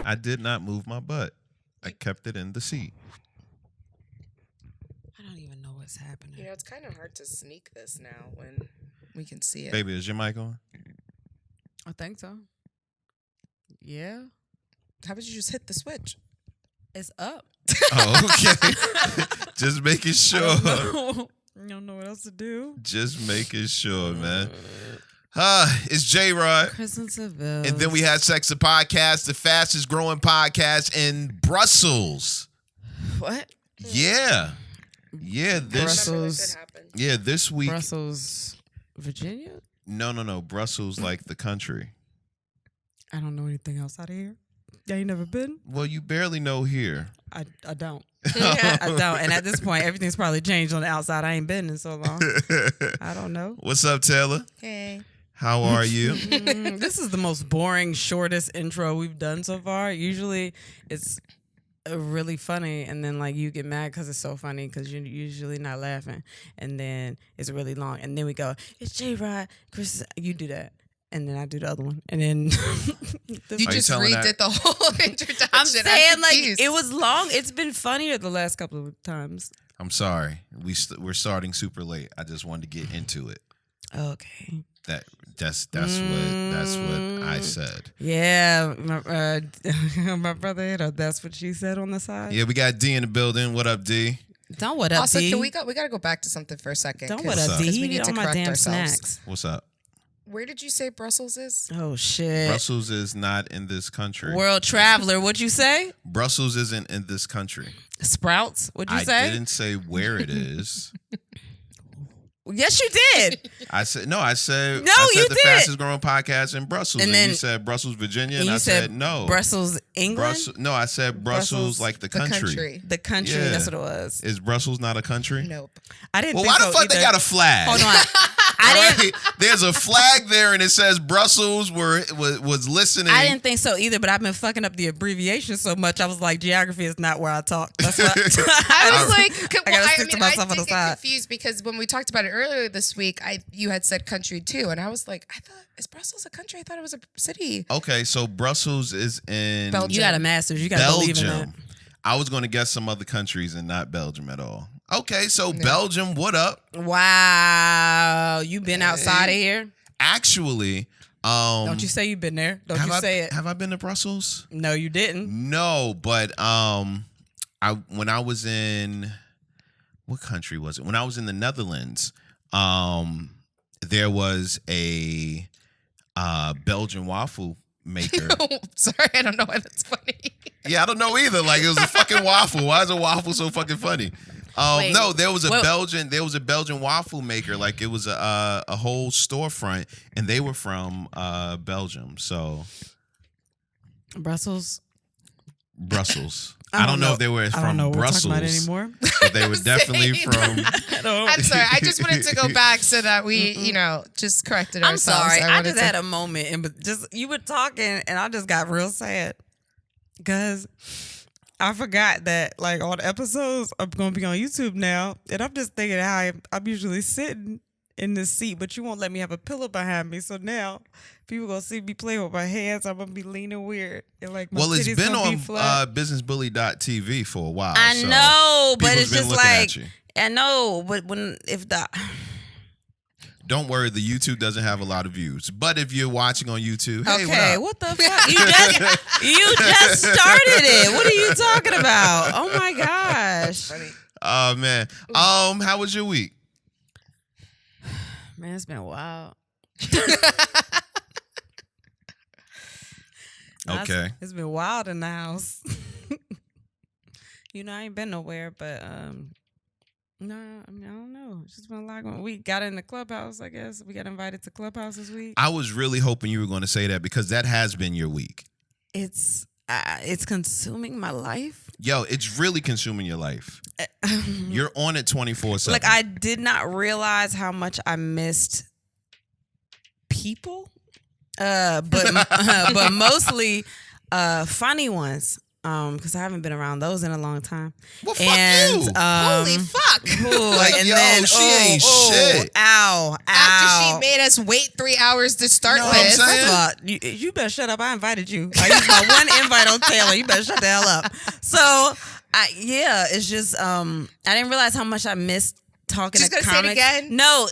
I did not move my butt. I kept it in the seat. I don't even know what's happening. You know, it's kind of hard to sneak this now when we can see it. Baby, is your mic on? I think so. Yeah. How about you just hit the switch? It's up. Oh, okay. Just making sure. I don't know what else to do. Just making sure, man. It's J-Rod. Chris and Seville. And then we had Sex the Podcast, the fastest growing podcast in Brussels. What? Yeah. Yeah, Brussels. this week. Brussels, Virginia? No. Brussels, like the country. I don't know anything else out of here. Yeah, you never been? Well, you barely know here. I don't. I don't. And at this point, everything's probably changed on the outside. I ain't been in so long. I don't know. What's up, Taylor? Hey. How are you? This is the most boring, shortest intro we've done so far. Usually it's really funny, and then like you get mad because it's so funny because you're usually not laughing, and then it's really long, and then we go, it's J-Rod, Chris, you do that. And then I do the other one. And then you just redid the whole introduction. I'm saying like it was long. It's been funnier the last couple of times. I'm sorry. We're starting super late. I just wanted to get into it. Okay. That's what I said. Yeah, my brother, that's what she said on the side. Yeah, we got D in the building. What up, D? Don't what up, also, D? we got to go back to something for a second. Don't what up, D? Because we need to correct ourselves. Snacks. What's up? Where did you say Brussels is? Oh, shit. Brussels is not in this country. World traveler, what'd you say? Brussels isn't in this country. Sprouts, what'd you say? I didn't say where it is. Yes, you did. I said the you fastest growing podcast in Brussels. And then you said Brussels, Virginia, and I said no. Brussels, England? No, I said Brussels like the country. The country, yeah. That's what it was. Is Brussels not a country? Nope. I didn't well, think why the fuck they got a flag? Hold on. I didn't. There's a flag there and it says Brussels was listening. I didn't think so either, but I've been fucking up the abbreviation so much. I was like, geography is not where I talk. That's what I was like, I gotta stick to myself on the I did side. get confused because when we talked about it earlier this week, you had said country too, and I was like, is Brussels a country? I thought it was a city. Okay, so Brussels is in Belgium. You got a master's. You got to believe in that. I was going to guess some other countries and not Belgium at all. Okay, so Belgium, what up? Wow, you been outside of here? Actually, don't you say you've been there? Don't you say it? Have I been to Brussels? No, you didn't. No, but when I was in, what country was it? When I was in the Netherlands, there was a Belgian waffle maker. Sorry, I don't know why that's funny. Yeah, I don't know either. Like, it was a fucking waffle. Why is a waffle so fucking funny? No, there was a Belgian waffle maker. Like, it was a whole storefront, and they were from Belgium. So Brussels. I don't know if they were from Brussels anymore. But they were definitely from. I'm sorry. I just wanted to go back so that we, just corrected ourselves. I'm sorry. I just had a moment, and you were talking, and I just got real sad because I forgot that like all the episodes are going to be on YouTube now, and I'm just thinking how I'm usually sitting in this seat, but you won't let me have a pillow behind me. So now people gonna see me playing with my hands. I'm gonna be leaning weird. And like my it's been on businessbully.tv for a while. I know, but it's just like I know, but don't worry, the YouTube doesn't have a lot of views. But if you're watching on YouTube, hey, okay, what the fuck? You just started it. What are you talking about? Oh my gosh. Oh man. How was your week? Man, it's been wild. Okay. It's been wild in the house. I ain't been nowhere, but no, I don't know. It's just been a lot going on. We got in the clubhouse, I guess. We got invited to Clubhouse this week. I was really hoping you were going to say that because that has been your week. It's consuming my life. Yo, it's really consuming your life. You're on it 24/7. Like, I did not realize how much I missed people, but mostly funny ones. Because I haven't been around those in a long time. Well, fuck you. Holy fuck. Like, and then, she ain't shit. Ow. After she He made us wait 3 hours to start You know what I'm this. saying? First of all, you better shut up. I invited you. I used my one invite on Taylor. You better shut the hell up. So, it's just I didn't realize how much I missed talking Just to gonna comics. say it again? No,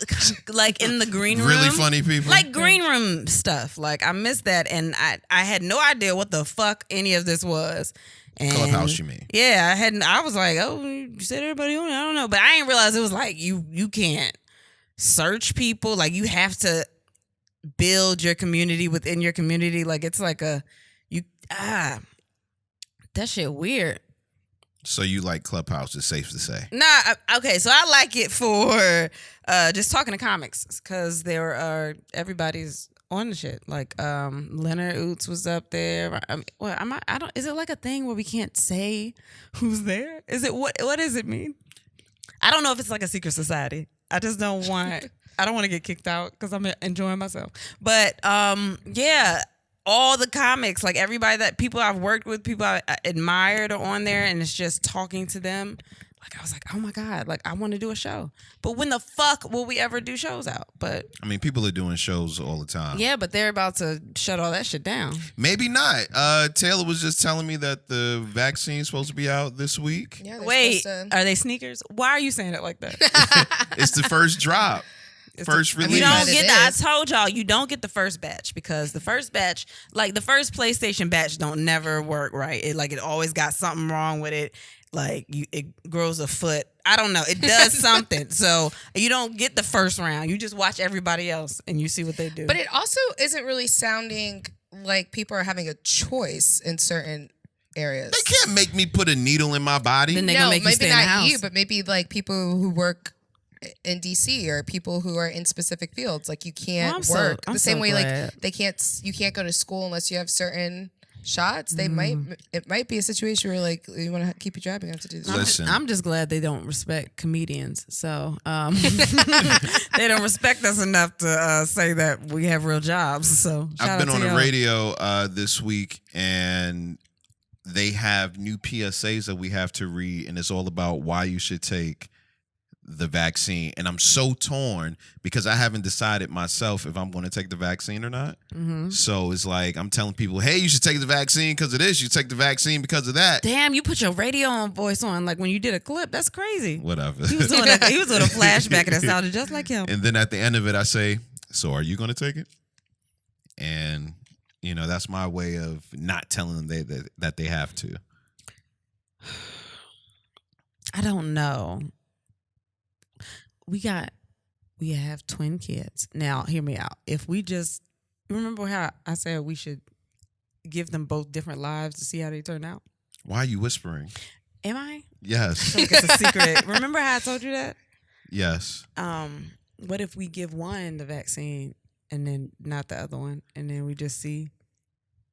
like in the green room. Really funny people. Like green room stuff. Like I missed that, and I had no idea what the fuck any of this was. And Clubhouse, you mean? Yeah, I was like, oh, you said everybody on it. I don't know, but I didn't realize it was like you can't search people. Like you have to build your community within your community. Like it's like that shit weird. So you like Clubhouse, it's safe to say. Nah, okay, so I like it for just talking to comics because there are everybody's on the shit. Like Leonard Oots was up there. Is it like a thing where we can't say who's there? Is it what does it mean? I don't know if it's like a secret society. I just don't want to get kicked out because I'm enjoying myself. But yeah, all the comics, like everybody that people I've worked with, people I admired are on there, and it's just talking to them. Like I was like, oh my God, like I want to do a show. But when the fuck will we ever do shows out? But I mean, people are doing shows all the time. yeah, but they're about to shut all that shit down. Maybe not. Taylor was just telling me that the vaccine's supposed to be out this week. Yeah, Wait, are they sneakers? Why are you saying it like that? It's the first drop. First release. You don't But it get that. I is. told y'all you don't get the first batch because the first batch, like the first PlayStation batch, don't never work right. It always got something wrong with it. Like it grows a foot. I don't know. It does something. So you don't get the first round. You just watch everybody else and you see what they do. But it also isn't really sounding like people are having a choice in certain areas. They can't make me put a needle in my body. Then they gonna make you maybe stay in the not house. you, but maybe like people who work in DC or people who are in specific fields. Like you can't work I'm the same so way. glad. Like you can't go to school unless you have certain shots. It might be a situation where like you want to keep your job, you have to do this. Listen. I'm just glad they don't respect comedians. So they don't respect us enough to say that we have real jobs. So I've been on the y'all. radio this week, and they have new PSAs that we have to read, and it's all about why you should take the vaccine. And I'm so torn because I haven't decided myself if I'm going to take the vaccine or not. Mm-hmm. So it's like I'm telling people, hey, you should take the vaccine because of this. You take the vaccine because of that. Damn, you put your radio on voice on like when you did a clip. That's crazy. Whatever. He was doing a flashback and it sounded just like him. And then at the end of it, I say, so are you going to take it? And, that's my way of not telling them that they have to. I don't know. We have twin kids. Now, hear me out. If we just remember how I said we should give them both different lives to see how they turn out. Why are you whispering? Am I? Yes. Like it's a secret. Remember how I told you that? Yes. What if we give one the vaccine and then not the other one, and then we just see?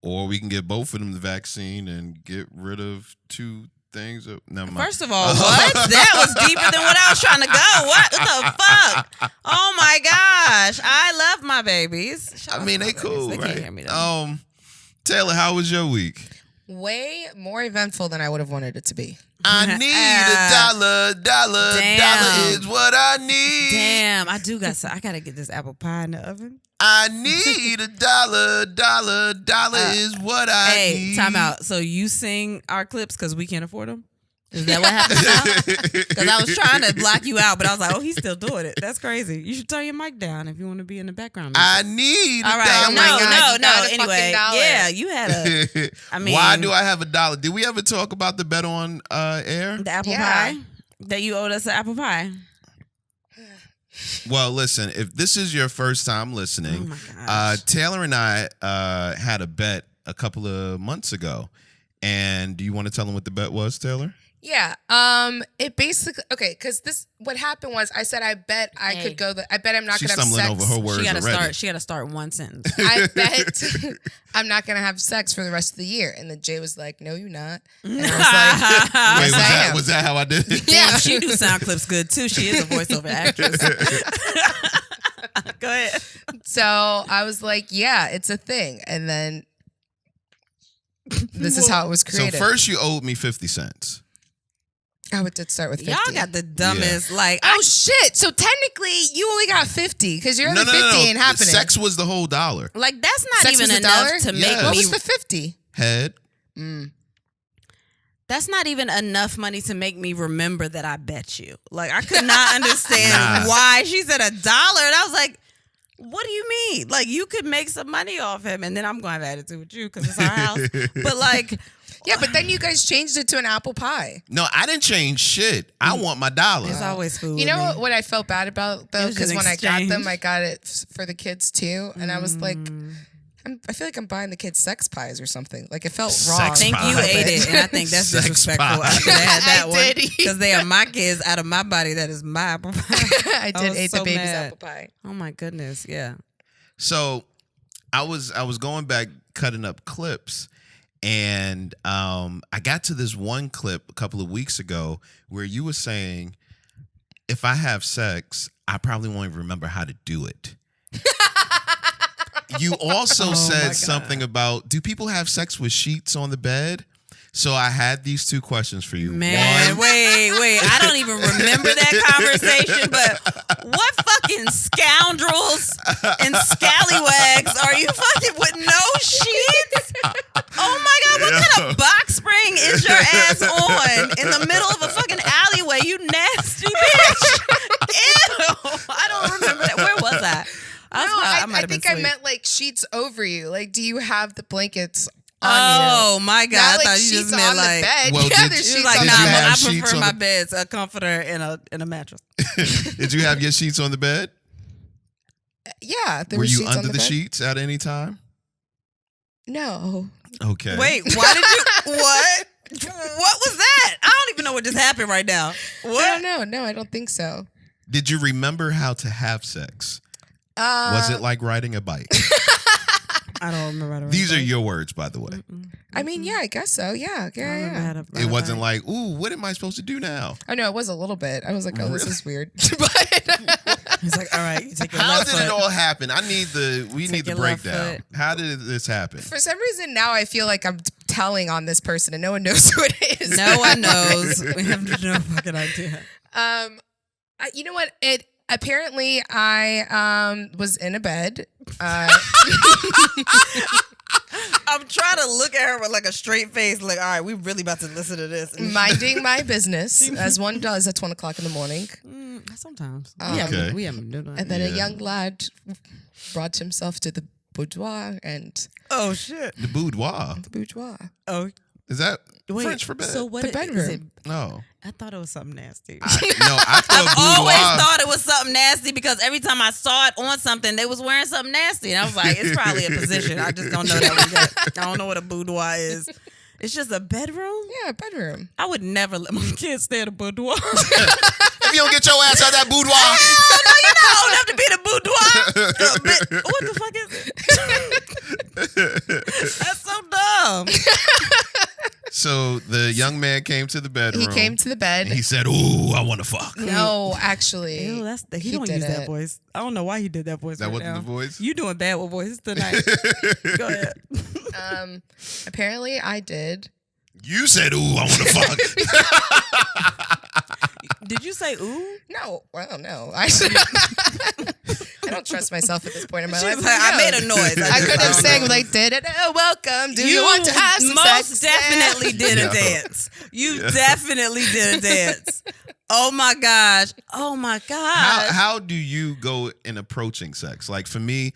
Or we can give both of them the vaccine and get rid of two things. Never mind. First of all, what? That was deeper than what I was trying to go. What the fuck? Oh my gosh. I love my babies. Shout out I mean, to they my cool, babies. They right? can't hear me though. Taylor, how was your week? Way more eventful than I would have wanted it to be. I need a dollar. Damn. Dollar is what I need. Damn, I gotta get this apple pie in the oven. I need a dollar. Dollar is what I need. Hey, time out. So you sing our clips because we can't afford them? Is that what happened now? Because I was trying to block you out, but I was like, oh, he's still doing it. That's crazy. You should turn your mic down if you want to be in the background. I need a All right. dollar. Oh my God, you got a Anyway, fucking dollar. yeah, you had a. I mean, why do I have a dollar? Did we ever talk about the bet on air? the apple Yeah. pie that you owed us an apple pie? Well, listen, if this is your first time listening, Oh my gosh. Taylor and I had a bet a couple of months ago. And do you want to tell them what the bet was, Taylor? Yeah. It basically because what happened was I said I bet I could go. I bet I'm not She's gonna have stumbling sex. over her words already. She gotta start one sentence. I bet I'm not gonna have sex for the rest of the year. And then Jay was like, "No, you're not." And I was like, Wait, "Yes, I am." was that how I did it? Damn, she do sound clips good too. She is a voiceover actress. Go ahead. So I was like, "Yeah, it's a thing." And then this is how it was So created. first you owed me 50 cents. Oh, it did start with 50. Y'all got the dumbest, like, Oh, shit. So technically, you only got 50 because your other 50 ain't happening. Sex was the whole $1. like that's not Sex even was enough $1? to make Yes. What me. was the 50? Head. That's not even enough money to make me remember that I bet you. Like, I could not understand Nah. why she said $1. And I was like, what do you mean? Like, you could make some money off him. And then I'm going to have attitude with you because it's our house. But, like, Yeah, but then you guys changed it to an apple pie. No, I didn't change shit. I want my $1. it's always food. You with know me. what I felt bad about, though? It was Because an when I got them, exchange. I got it for the kids, too. And I was like, I feel like I'm buying the kids sex pies or something. Like, it felt wrong. I think you pie. ate it, and I think that's Sex disrespectful. pie. After they had that I one, did eat because they are my kids out of my body. That is my apple pie. I I did was eat so the baby's mad. apple pie. Oh my goodness, yeah. So I was going back cutting up clips, and I got to this one clip a couple of weeks ago where you were saying, if I have sex, I probably won't even remember how to do it. You also Oh, my said God. something about, do people have sex with sheets on the bed? So I had these two questions for you. Man, One, wait. I don't even remember that conversation, but what fucking scoundrels and scallywags are you fucking with no sheets? Oh my God, what kind of box spring is your ass on in the middle of a fucking alleyway, you nasty bitch? Ew, I don't remember that. Where was I? I think I meant like sheets over you. Like, do you have the blankets on Oh you? my God, Not I like thought you sheets just meant on like. the bed. Well, yeah, did- there's She sheets was like, on nah, the you bed. have I sheets prefer on my the- beds, a comforter and a mattress. did you have your sheets on the bed? Yeah, there Were were you sheets under on the the bed. sheets at any time? No. Okay. Wait, why did you? What? What was that? I don't even know what just happened right now. I What? don't know. No, I don't think so. Did you remember how to have sex? Was it like riding a bike? I don't remember. These are your words, by the way. I mean, yeah, I guess so. Yeah, yeah. It wasn't like, ooh, what am I supposed to do now? Oh no, it was a little bit. I was like, oh, this is weird. But He's like, all right, you take your How left did it foot. all happen? We need the your left breakdown. foot. How did this happen? for some reason now I feel like I'm telling on this person and no one knows who it is. No one knows. We have no fucking idea. You know what? It apparently I was in a bed. I'm trying to look at her with like a straight face, like, all right, we really about to listen to this. minding my business as one does at 1:00 in the morning. Sometimes. Okay. We haven't done that. And then a Yeah. young lad brought himself to the boudoir and Oh shit. The boudoir. the boudoir. Oh Is that wait. French for bed? So what? The is bedroom. it? No. I thought it was something nasty. I thought I've always boudoir. thought it was something nasty because every time I saw it on something, they was wearing something nasty, and I was like, it's probably a position. I just don't know that one yet. I don't know what a boudoir is. It's just a bedroom. Yeah, bedroom. I would never let my kids stay at a boudoir. If you don't get your ass out that boudoir. Oh no, you're not old enough to be in a boudoir. What the fuck is it? That's so dumb. So the young man came to the bedroom. He came to the bed. and he said, ooh, I want to fuck. No, actually. Ew, he he don't did use that it. voice. I don't know why he did that voice. That right wasn't now. the voice? You doing bad with voices tonight. Go ahead. Apparently I did. You said, ooh, I want to fuck. Did you say ooh? No, well, no. I don't trust myself at this point in my She life. was like, I made a noise. I could have don't sang know. like, welcome. Do you want to have some most sex? definitely did a Yeah. dance. You definitely did a dance. Oh my gosh. Oh my gosh. How do you go in approaching sex? Like for me,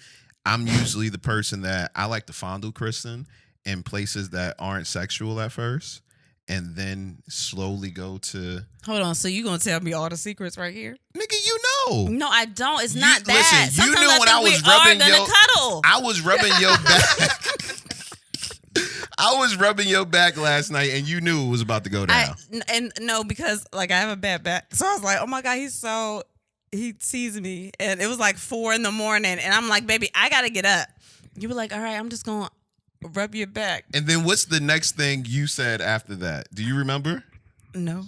I'm usually the person that I like to fondle Kristen in places that aren't sexual at first, and then slowly go to, Hold on. So you gonna tell me all the secrets right here? nigga, you know. No, I don't. It's You- not that. listen, you Sometimes knew I when think I was we are rubbing gonna your- cuddle. I was rubbing your back. I was rubbing your back last night, and you knew it was about to go down. No, because like I have a bad back, so I was like, oh my god, he sees me, and it was like 4 a.m, and I'm like, baby, I gotta get up. You were like, all right, I'm just gonna rub your back. And then what's the next thing you said after that? Do you remember? No.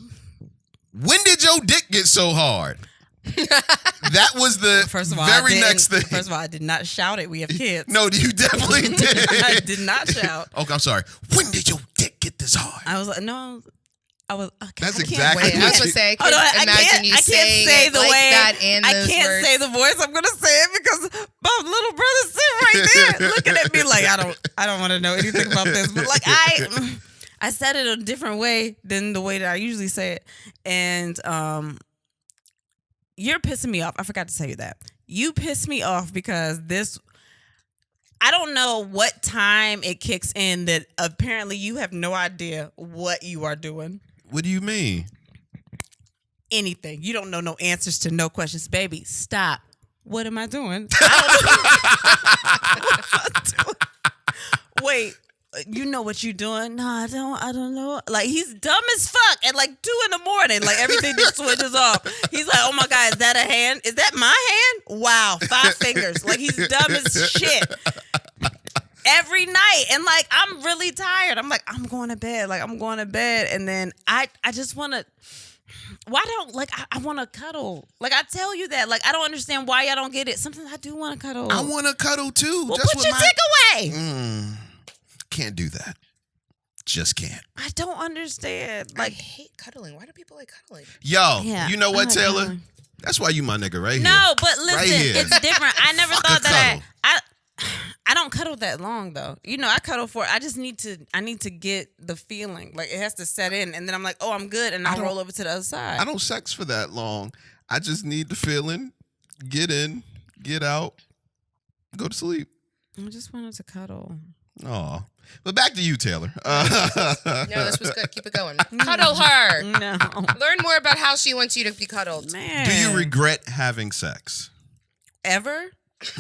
When did your dick get so hard? That was the First of all, very next thing. First of all, I did not shout it. We have kids. No, you definitely did. I did not shout. Okay, I'm sorry. When did your dick get this hard? I was like, no. I was. That's I can't exactly Wait, I was gonna say, I Hold on, could imagine you saying it like that and I those can't words. say the voice I'm gonna say it because my little brother's sitting right there looking at me like I don't want to know anything about this. But like I said it a different way than the way that I usually say it. And you're pissing me off. I forgot to tell you that. You piss me off because I don't know what time it kicks in that apparently you have no idea what you are doing. What do you mean? Anything. You don't know no answers to no questions. Baby, stop. What am I doing? Wait, you know what you doing? No, I don't know. Like, he's dumb as fuck at like 2 a.m. Like, everything just switches off. He's like, oh my God, is that a hand? Is that my hand? Wow, 5 fingers. Like, he's dumb as shit. Every night. And like, I'm really tired. I'm like, I'm going to bed. And then I just want to, why don't, like, I want to cuddle. Like, I tell you that. Like, I don't understand why y'all don't get it. Sometimes I do want to cuddle. I want to cuddle too. Well, just put with your dick away. Can't do that. Just can't. I don't understand. Like, I hate cuddling. Why do people like cuddling? Yo, Yeah, you know what, I like Taylor? cuddling. That's why you my nigga right here. no, but listen, Right here. it's different. I never Fuck thought a that I don't cuddle that long though. You know, I cuddle for. I need to get the feeling. Like, it has to set in, and then I'm like, oh, I'm good, and I'll roll over to the other side. I don't sex for that long. I just need the feeling. Get in, get out, go to sleep. I just wanted to cuddle. Aw. But back to you, Taylor. No, this was good. Keep it going. Cuddle her. No, Learn more about how she wants you to be cuddled. man. Do you regret having sex? ever?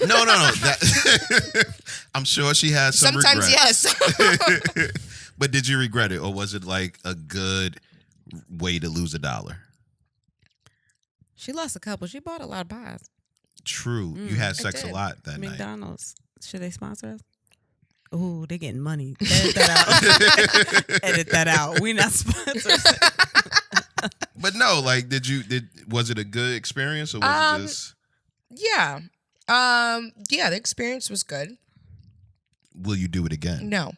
No. That, I'm sure she has some Sometimes regrets. yes. But did you regret it, or was it like a good way to lose $1? She lost a couple. She bought a lot of pies. True. You had sex a did. lot that night. McDonald's. Should they sponsor us? Ooh, they getting money. Edit that out. Edit that out. We not sponsors. But no, like, was it a good experience, or was it just? Yeah. Yeah, the experience was good. Will you do it again? No.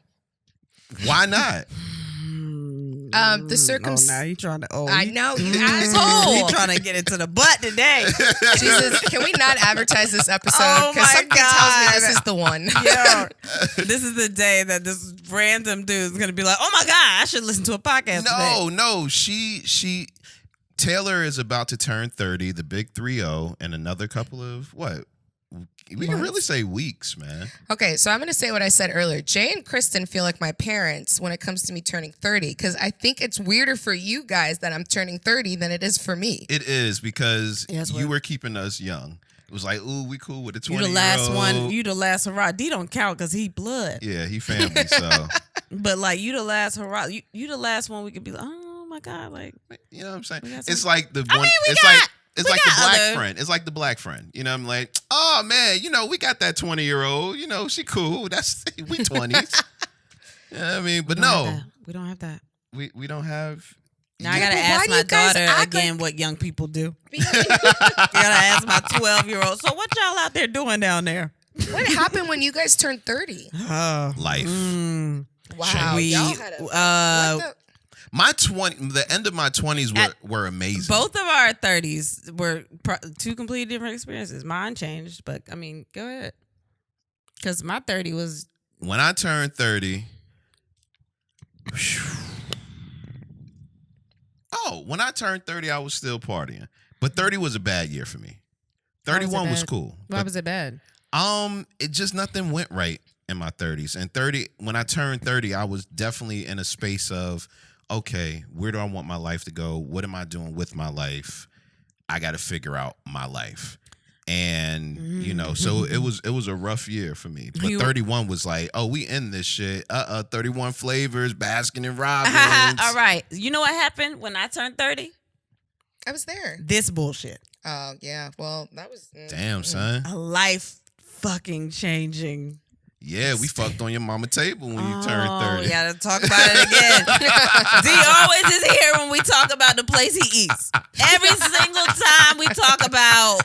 Why not? The circumstance. Oh, now you trying to? Oh, I know, you asshole. You trying to get into the butt today? Jesus, can we not advertise this episode? Oh my something tells me God. this is the one. Yo, this is the day that this random dude is gonna be like, "Oh my God, I should listen to a podcast." No. She Taylor is about to turn 30, the big 3-0, and another couple of what? We can really say weeks, man. Okay, so I'm going to say what I said earlier. Jay and Kristen feel like my parents when it comes to me turning 30, because I think it's weirder for you guys that I'm turning 30 than it is for me. It is, because Yes, you what? were keeping us young. It was like, ooh, we cool with the 20-year-old. You the last one. You the last hurrah. D don't count because he blood. Yeah, he family, so. But like, you the last hurrah. You the last one we could be like, oh my God, like. You know what I'm saying? We got It's some- like the I one. mean, we It's got- like it's we like the got black other- friend. It's like the black friend. You know, I'm like, oh man, you know, we got that 20-year-old. You know, she cool. That's we 20s. You know what I mean, but no, We don't have that. we don't have. Now I Yeah, gotta but why ask do my you guys daughter act again like- what young people do. I gotta ask my 12-year-old. So what y'all out there doing down there? What happened when you guys turned 30? Oh, Life. Wow. we y'all had a, what The end of my 20s were amazing. both of our 30s were two completely different experiences. Mine changed, but I mean, go ahead. Because my 30 was. When I turned 30. When I turned 30, I was still partying. But 30 was a bad year for me. 31 was cool. Why was it bad? It just nothing went right in my 30s. And when I turned 30, I was definitely in a space of, okay, where do I want my life to go? What am I doing with my life? I got to figure out my life. And, you know, so it was a rough year for me. But 31 was like, oh, we in this shit. 31 flavors, Baskin and Robbins. All right. You know what happened when I turned 30? I was there. This bullshit. Oh, yeah. Well, that was... Damn, son. A life fucking changing. Yeah, we fucked on your mama table when you turned 30. We gotta talk about it again. D always is here when we talk about the place he eats. Every single time we talk about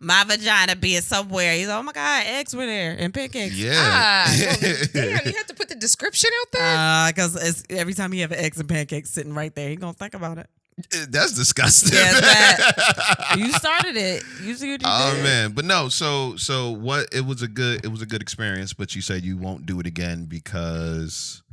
my vagina being somewhere. He's oh my God, eggs were there and pancakes. Yeah. Well, damn, you had to put the description out there? Because every time you have eggs and pancakes sitting right there, he gonna think about it. That's disgusting. Yeah, it's bad. You started it. You see what you Oh did. man, but no. So what? It was a good experience. But you said you won't do it again because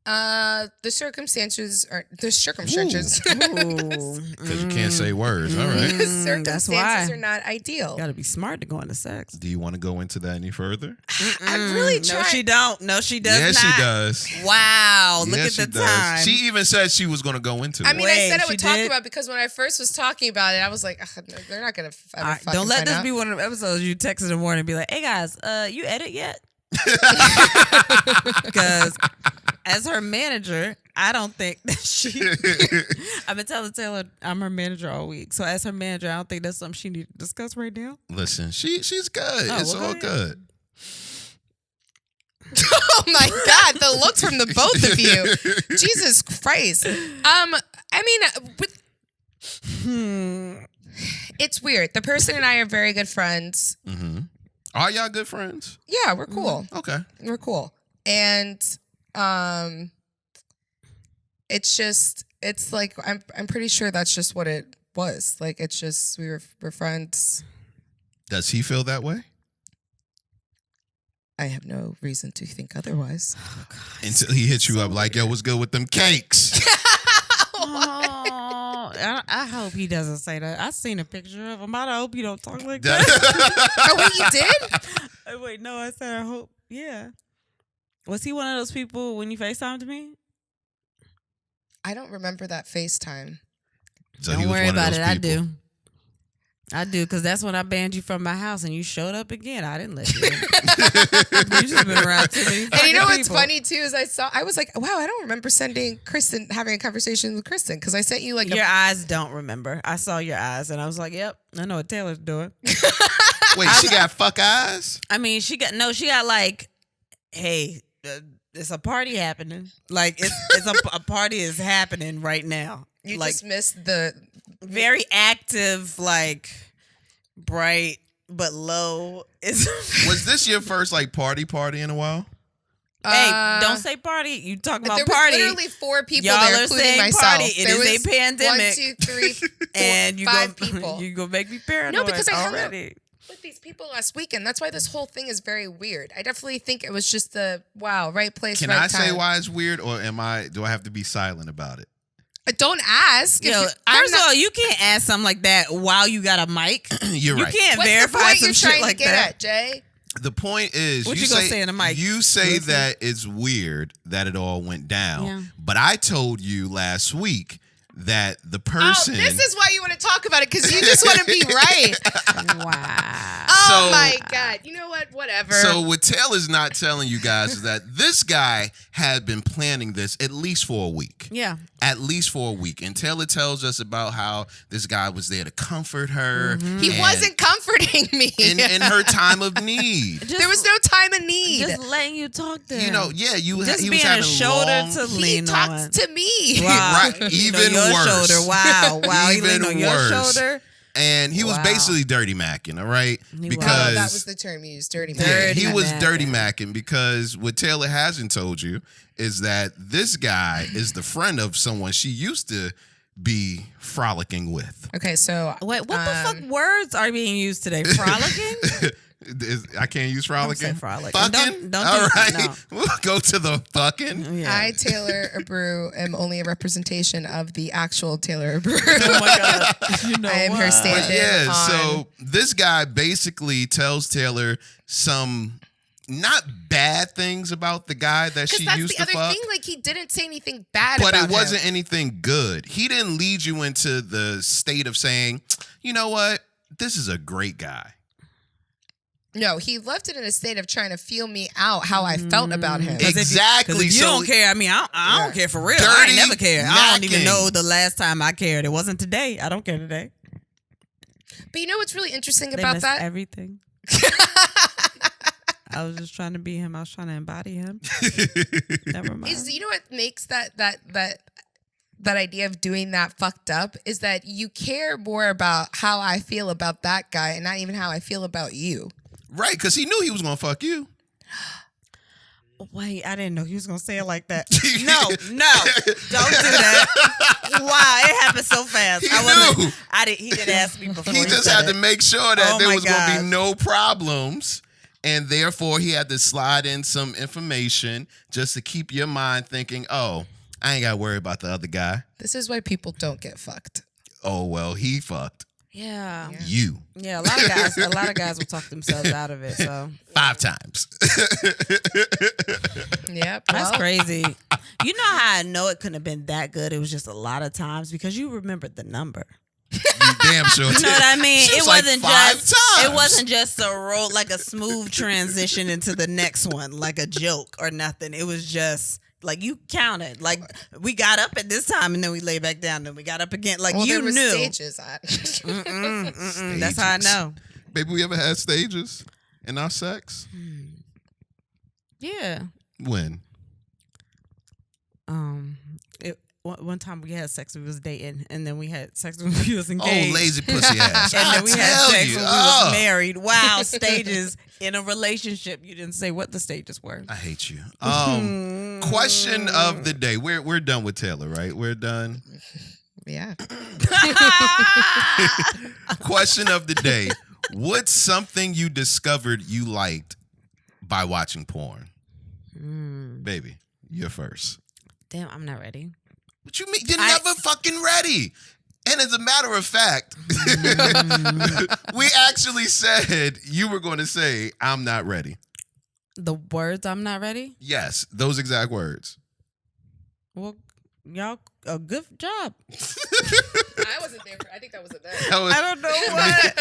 The circumstances. because Ooh. you can't say words. All right. The That's circumstances why. are not ideal. You gotta be smart to go into sex. Do you want to go into that any further? I'm really No, trying. she don't. No, she does Yes, not. she does. Wow, look Yes, at the she does. time. She even said she was going to go into it. I mean, I Wait, said I she would talk did? about it because when I first was talking about it, I was like, "Ugh, no, they're not gonna ever All right, fucking don't let find this out." be one of the episodes you text in the morning and be like, "Hey guys, you edit yet?" Because as her manager, I don't think that she. I've been telling Taylor I'm her manager all week. So as her manager, I don't think that's something she needs to discuss right now. Listen, she's good. Oh, It's well, all go good. Oh my God, the looks from the both of you. Jesus Christ. I mean, it's weird. The person and I are very good friends. Mm-hmm. Are y'all good friends? Yeah, we're cool. Okay. We're cool. And it's like I'm pretty sure that's just what it was. Like it's just we're friends. Does he feel that way? I have no reason to think otherwise. Until he hits you up like, yo, what's good with them cakes? Oh, I hope he doesn't say that. I seen a picture of him. I hope you don't talk like that. Oh wait, you did? Wait, no, I said I hope. Yeah. Was he one of those people when you FaceTimed me? I don't remember that FaceTime. So Don't he was worry one of about those it. people. I do, because that's when I banned you from my house and you showed up again. I didn't let you in. You just been around too many And you know what's people. funny too is I was like, wow, I don't remember having a conversation with Kristen because I sent you like Your eyes don't remember. I saw your eyes and I was like, yep, I know what Taylor's doing. Wait, she got fuck eyes? I mean, she got like, hey, it's a party happening. Like it's a party is happening right now. you like just missed the very active, like bright but low. Was this your first like party in a while? Hey, don't say party. You talk about there party. was literally 4 people Y'all there, are including saying myself. party. It There is a was pandemic. 1, 2, 3, 4, and you 5 go, people. you go make me paranoid. No, because I hung out already. with these people last weekend. That's why this whole thing is very weird. I definitely think it was just the right place, Can right I time. say why it's weird, or do I have to be silent about it? Don't ask. Yo, first of all, you can't ask something like that while you got a mic. You're You right. can't What's the verify point some you're shit trying like to get that. at, Jay? The point is, What you gonna say in the mic? You say Listen. that it's weird that it all went down, Yeah. but I told you last week that the person. Oh, this is why you want to talk about it because you just want to be right. Wow. Oh So- my God. You know what? Whatever. So what Taylor's not telling you guys is that this guy had been planning this at least for a week. Yeah. At least for a week. And Taylor tells us about how this guy was there to comfort her. he and wasn't comforting me. in her time of need. There was no time of need. Just letting you talk to him. You know, yeah, Just he was being having a shoulder long, to he lean talks on. to me. Wow. Right, He lean on even your worse. shoulder. Wow. Wow. He Even leaned on your worse. shoulder. and he was Wow. basically dirty macking, all right? He was. Because Oh, that was the term used, dirty yeah, man. Dirty he was macking. dirty macking because what Taylor hasn't told you is that this guy is the friend of someone she used to be frolicking with. Okay, so Wait, what the fuck words are being used today? Frolicking? I can't use Don't say frolicking. frolic. Fucking. Don't All do- right, no. we'll go to the fucking. Yeah. I, Taylor Abreu, am only a representation of the actual Taylor Abreu. Oh my god! You know I am her what? stand-in. But yeah, on- so this guy basically tells Taylor some not bad things about the guy that Because she that's used the to other fuck. thing. Like, he didn't say anything bad But about it wasn't him. anything good. He didn't lead you into the state of saying, you know what, this is a great guy. No, he left it in a state of trying to feel me out how I felt about him. Because Exactly. if you So don't care, I mean, I don't Yeah. care for real. I ain't Dirty never cared. I don't even macking. know the last time I cared. It wasn't today. I don't care today. But you know what's really interesting They about missed that? everything. I was just trying to be him. I was trying to embody him. Never mind. Is you know what makes that that idea of doing that fucked up is that you care more about how I feel about that guy and not even how I feel about you. Right, because he knew he was going to fuck you. Wait, I didn't know he was going to say it like that. No, don't do that. Wow, it happened so fast. He knew. He did ask me before. He just had to make sure that there was going to be God. no problems. And therefore, he had to slide in some information just to keep your mind thinking, oh, I ain't got to worry about the other guy. This is why people don't get fucked. Oh, well, he fucked. Yeah. You. Yeah, a lot of guys will talk themselves out of it. So 5 times. Yep. that's crazy. You know how I know it couldn't have been that good? It was just a lot of times because you remembered the number. You damn sure did. You know what I mean? She It was like wasn't 5 just times. it wasn't just a roll like a smooth transition into the next one, like a joke or nothing. It was just like you counted. Like we got up at this time and then we lay back down. Then we got up again. Like well, you there were knew. stages. That's how I know. Baby, we ever had stages in our sex? Yeah. When? One time we had sex, we was dating, and then we had sex when we was engaged. Oh, lazy pussy ass. And then we had sex when we was married. married. Wow, stages in a relationship. You didn't say what the stages were. I hate you. Question of the day. We're done with Taylor, right? We're done. Yeah. Question of the day. What's something you discovered you liked by watching porn? Baby, you're first. Damn, I'm not ready. What you mean? You're never fucking ready. And as a matter of fact, we actually said you were going to say, I'm not ready. The words I'm not ready? Yes, those exact words. Well, y'all, a good job. I wasn't there. I think that was a day. I don't know what.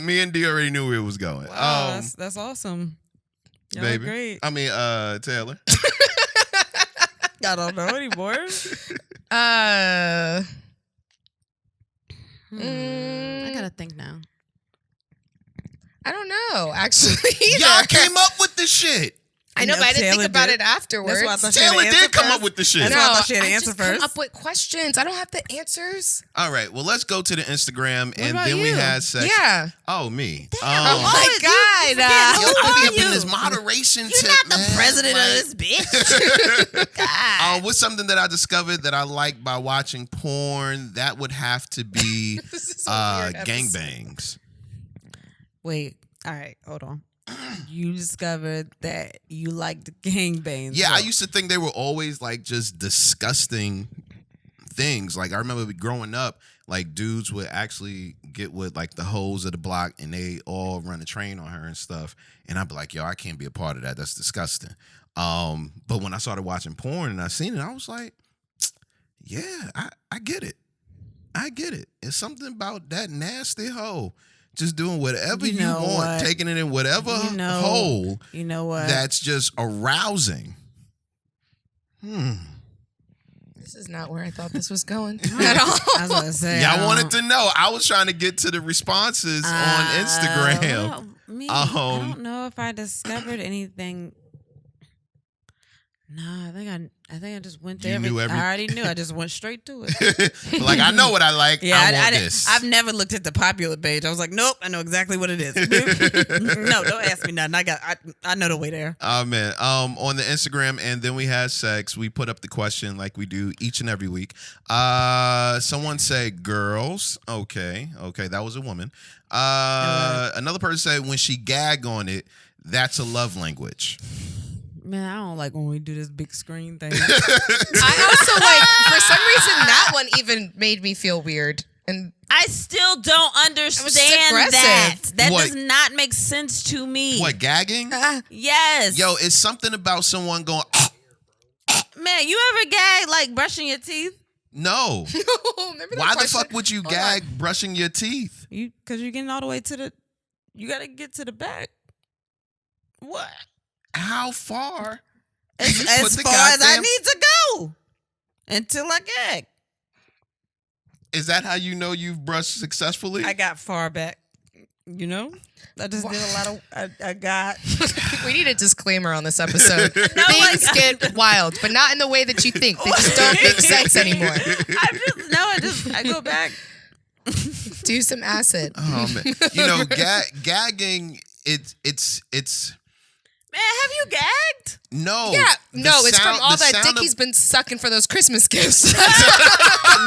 Me and D already knew where it was going. Wow, that's awesome. Y'all baby. great. I mean, Taylor. I don't know anymore. I gotta think now. I don't know, actually. Y'all came up with the shit. I know, No, but I didn't Taylor think about did. it afterwards. That's why I thought she had Taylor to answer did come first. up with the shit. That's why I thought she had to I answer just first. come up with questions. I don't have the answers. All right, well, let's go to the Instagram, and about then we you? had sex. Yeah. Oh, me. Oh my God. Yo, Who I are be up in you? this moderation You're tip, not the man. president Like, of this bitch. God. what's something that I discovered that I like by watching porn? That would have to be This is a weird episode. gangbangs. Wait. All right. Hold on. You discovered that you liked gangbangs. Yeah, I used to think they were always like just disgusting things. Like I remember growing up, like dudes would actually get with like the hoes of the block and they all run a train on her and stuff. And I'd be like, yo, I can't be a part of that. That's disgusting. But when I started watching porn and I seen it, I was like, yeah, I get it. I get it. It's something about that nasty hoe. Just doing whatever you know want, what? taking it in whatever hole You know what? that's just arousing. This is not where I thought this was going at all. I was gonna say. Y'all wanted to know. I was trying to get to the responses on Instagram. Well, I don't know if I discovered anything. No, I think I just went to You knew I everything? already knew. I just went straight to it. Like, I know what I like. Yeah, I want this. I've never looked at the popular page. I was like, nope, I know exactly what it is. No, don't ask me nothing. I know the way there. Oh, man. On the Instagram, and then we had sex. We put up the question like we do each and every week. Someone said girls. Okay, that was a woman. Another person said when she gag on it, that's a love language. Man, I don't like when we do this big screen thing. I also like, for some reason, that one even made me feel weird. And I still don't understand aggressive. that. That What? does not make sense to me. What, gagging? Yes. Yo, it's something about someone going, Man, you ever gag like brushing your teeth? no. remember that Why the question? fuck would you Hold gag on. brushing your teeth? Because you're getting all the way to the. You got to get to the back. What? How far? As, You put as the far as I goddamn- need to go until I gag. Is that how you know you've brushed successfully? I got far back. You know, I just did a lot of. I got. We need a disclaimer on this episode. Things get wild, but not in the way that you think. They just don't make sense anymore. I go back. Do some acid. Oh man, you know, gagging. It's. Man, have you gagged? No. Yeah, no, it's sound- from all the that sound Dickie's been sucking for those Christmas gifts.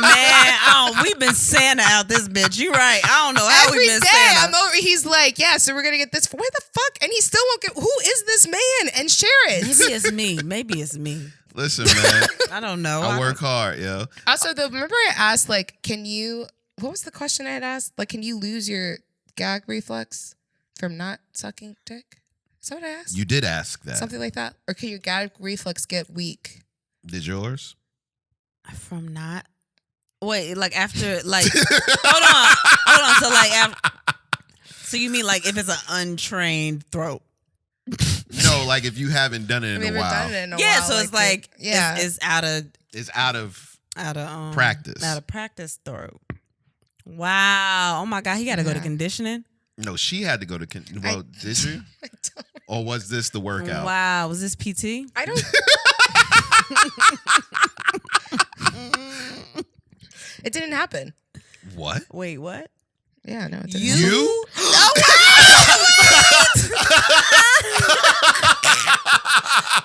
Man, we've been Santa out this bitch. You right. I don't know how Every we've been day Santa. I'm over. He's like, yeah, so we're gonna get this. Where the fuck? And he still won't get. Who is this man? And share it. Maybe it's me. Listen, man. I don't know. I work hard, yo. Also, remember I asked, like, can you? What was the question I had asked? Like, can you lose your gag reflex from not sucking dick? Is that what I asked? You did ask that. Something like that, or can your gag reflex get weak? Did yours? From not. Wait, like after, like, hold on. So like, so you mean like if it's an untrained throat? No, like if you haven't done it in a while. Done it in a Yeah, while, so it's like, yeah, it's out of It's out of practice. Out of practice throat. Wow. Oh my God, he got to go to conditioning. No, she had to go to. Did you? I don't. Or was this the workout? Wow, was this PT? I don't. It didn't happen. What? Wait, what? Yeah, no, it didn't. You? Oh,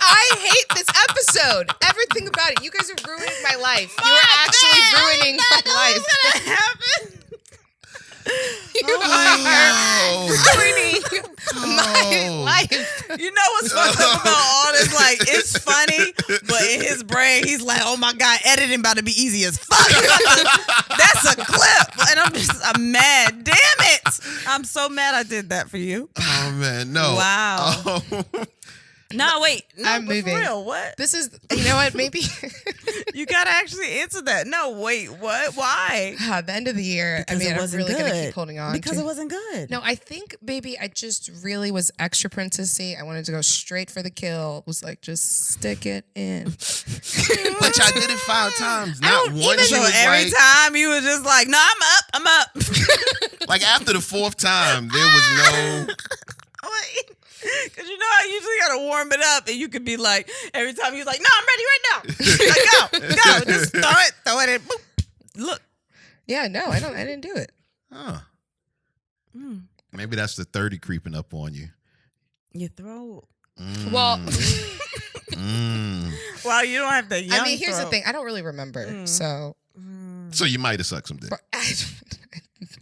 I hate this episode. Everything about it. You guys are ruining my life. You are actually ruining my life. You are ruining my life. You know what's fucked up about all this? Like, it's funny, but in his brain, he's like, oh my God, editing about to be easy as fuck. That's a clip. And I'm mad. Damn it. I'm so mad I did that for you. Oh, man. No. Wow. Oh. No, wait. No, I'm moving. For real, what? This is, you know what, maybe. You gotta actually answer that. No, wait, what? Why? The end of the year, Because it I'm wasn't really going to good. keep holding on. Because to. it wasn't good. No, I think, baby, I just really was extra princessy. I wanted to go straight for the kill. Was like, just stick it in. Which I did it 5 times. Not once. So You was every like, time you was just like, no, I'm up. like after the 4th time, there was no. Wait. Because you know I usually got to warm it up and you could be like, every time you're like, no, I'm ready right now. Like, go. Just throw it in. Boop. Look. Yeah, no, I didn't do it. Huh. Maybe that's the 30 creeping up on you. Your throat. Well, Well, you don't have the young I mean, here's the throat. thing. I don't really remember. So So you might have sucked some dick.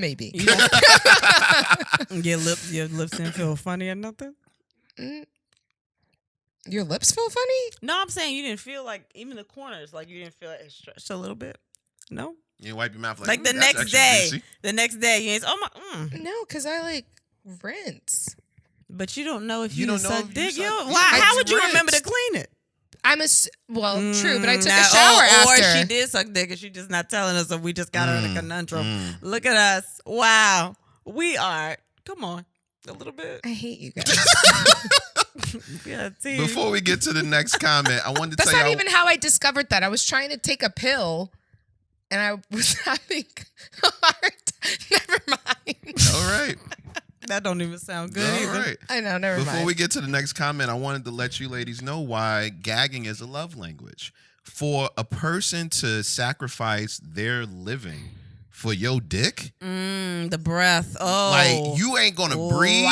maybe. You don't- your lips didn't feel funny or nothing? Your lips feel funny? No, I'm saying you didn't feel like, even the corners, like you didn't feel like it stretched a little bit. No? You wipe your mouth Like the that's next extra day. juicy. The next day, you ain't, No, because I like rinse. But you don't know if you, You don't done know sucked if you dick. sucked- Yo, yeah, why? I How would you remember to rinsed. clean it? True, but I took a Now- shower or after. she did suck dick and she just not telling us, so we just got her in a conundrum. Look at us. Wow. We are, come on, a little bit. I hate you guys. Yeah, see. Before we get to the next comment, I wanted to That's tell not you. even how I discovered that. I was trying to take a pill, and I was having a hard time. Never mind. All right. That don't even sound good All either. right. I know, never Before mind. we get to the next comment, I wanted to let you ladies know why gagging is a love language. For a person to sacrifice their living for your dick, The breath. Oh. like you ain't gonna breathe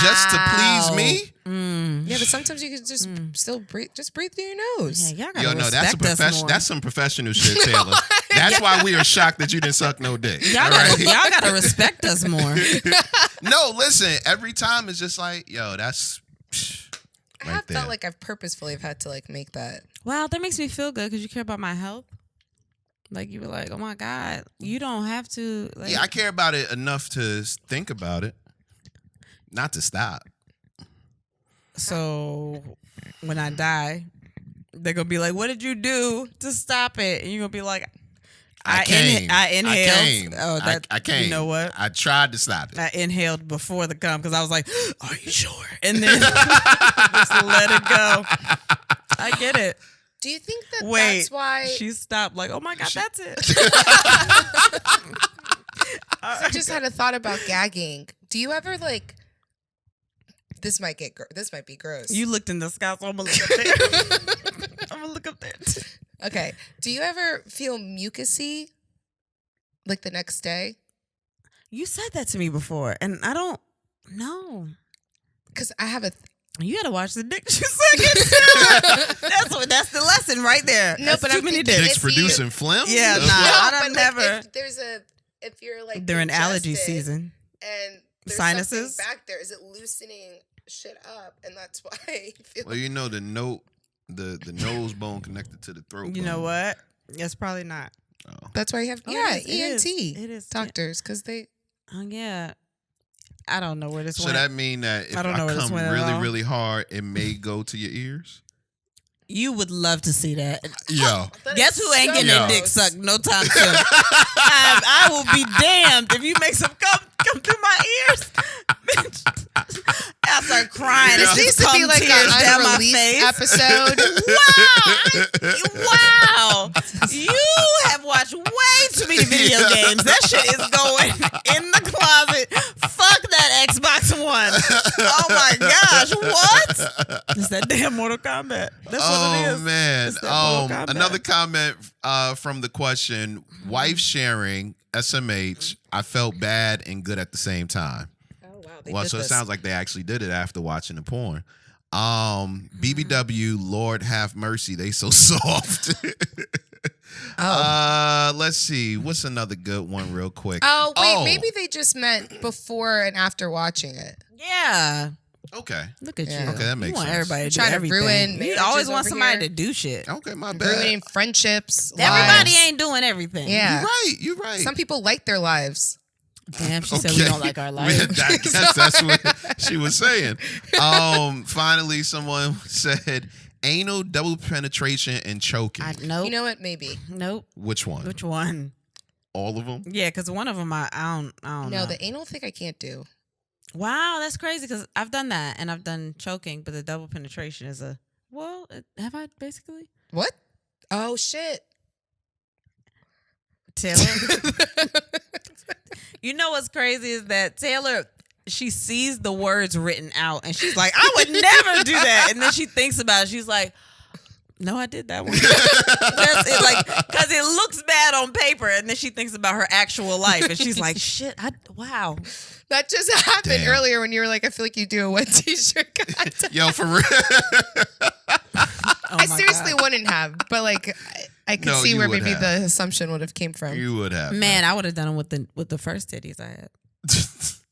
just to please me. Yeah, but sometimes you can just still breathe. Just breathe through your nose. Yeah, y'all gotta Yo, no, respect that's a us profession. more. That's some professional shit, Taylor. That's why we are shocked that you didn't suck no dick. Y'all all gotta, right? y'all gotta respect us more. No, listen. Every time it's just like, yo, that's I right have there. felt like I've purposefully have had to like make that. Wow, that makes me feel good because you care about my health. Like you were like, oh my God, you don't have to. Like, Yeah, I care about it enough to think about it, not to stop. so when I die, they're gonna be like, what did you do to stop it? And you're gonna be like, I inhaled. came. Oh, that I came. You know what? I tried to stop it. I inhaled before the cum because I was like, are you sure? And then just let it go. I get it. Do you think that Wait, that's why she stopped like, oh my God, that's it. I just had a thought about gagging. Do you ever like? This might be gross. You looked in the sky, so I'm gonna look up there. I'm gonna look up there. Okay. Do you ever feel mucusy like the next day? You said that to me before, and I don't know. Because I have a. You gotta watch the dicks you sucking. That's the lesson right there. No, That's but too I'm many thinking dicks. Dicks producing phlegm? Yeah, That's nah. what- I don't but like, never. if you're like During allergy congested season. and there's Sinuses? something back there, is it loosening shit up? And that's why I feel. Well, you know the nose bone connected to the throat. You bone. know what? It's probably not. Oh. That's why you have Oh, ENT it is. doctors because they. Oh yeah. I don't know where this So went. that mean that if I I, don't know where this come went at really, all. really hard, it may go to your ears? You would love to see that. Yo. Guess who ain't getting Yo. their dick sucked no time soon? I will be damned if you make some come through my ears. Bitch. I start crying. Yeah. It This needs to be like tears an down my unreleased face. episode. Wow. You have watched way too many video games. That shit is going in the closet. Fuck that Xbox One. Oh my gosh. What? It's that damn Mortal Kombat. That's what it is. Man. It's that Mortal Kombat. Another comment from the question, wife sharing SMH, I felt bad and good at the same time. Oh wow! They Well, did so it this. sounds like they actually did it after watching the porn. BBW, Lord have mercy, they so soft. Let's see. What's another good one real quick? Oh wait, maybe they just meant before and after watching it. Yeah. Okay. Look at Yeah. you. Okay, that makes you want sense. everybody to do Trying to everything. ruin You marriages always want over somebody here. to do shit. Okay, my bad. Ruining friendships. Everybody lives. ain't doing everything. Yeah. You're right. Some people like their lives. Damn, she said we don't like our life. I guess that's what she was saying. Finally, someone said anal double penetration and choking. Nope. You know what? Maybe. Nope. Which one? Which one? All of them? Yeah, because one of them I don't No, know. the anal thing I can't do. Wow, that's crazy because I've done that and I've done choking, but the double penetration is have I basically? What? Oh shit. Taylor. You know what's crazy is that Taylor, she sees the words written out and she's like, I would never do that. And then she thinks about it. She's like, no, I did that one. That's it, like, because it looks bad on paper. And then she thinks about her actual life. And she's like, shit, wow. That just happened Damn. earlier when you were like, I feel like you do a wet t-shirt contest. Yo, for real. Oh I my seriously God. wouldn't have, but like I could No, see you where would maybe have. the assumption would have came from. You would have. Man, I would have done it with the first titties I had.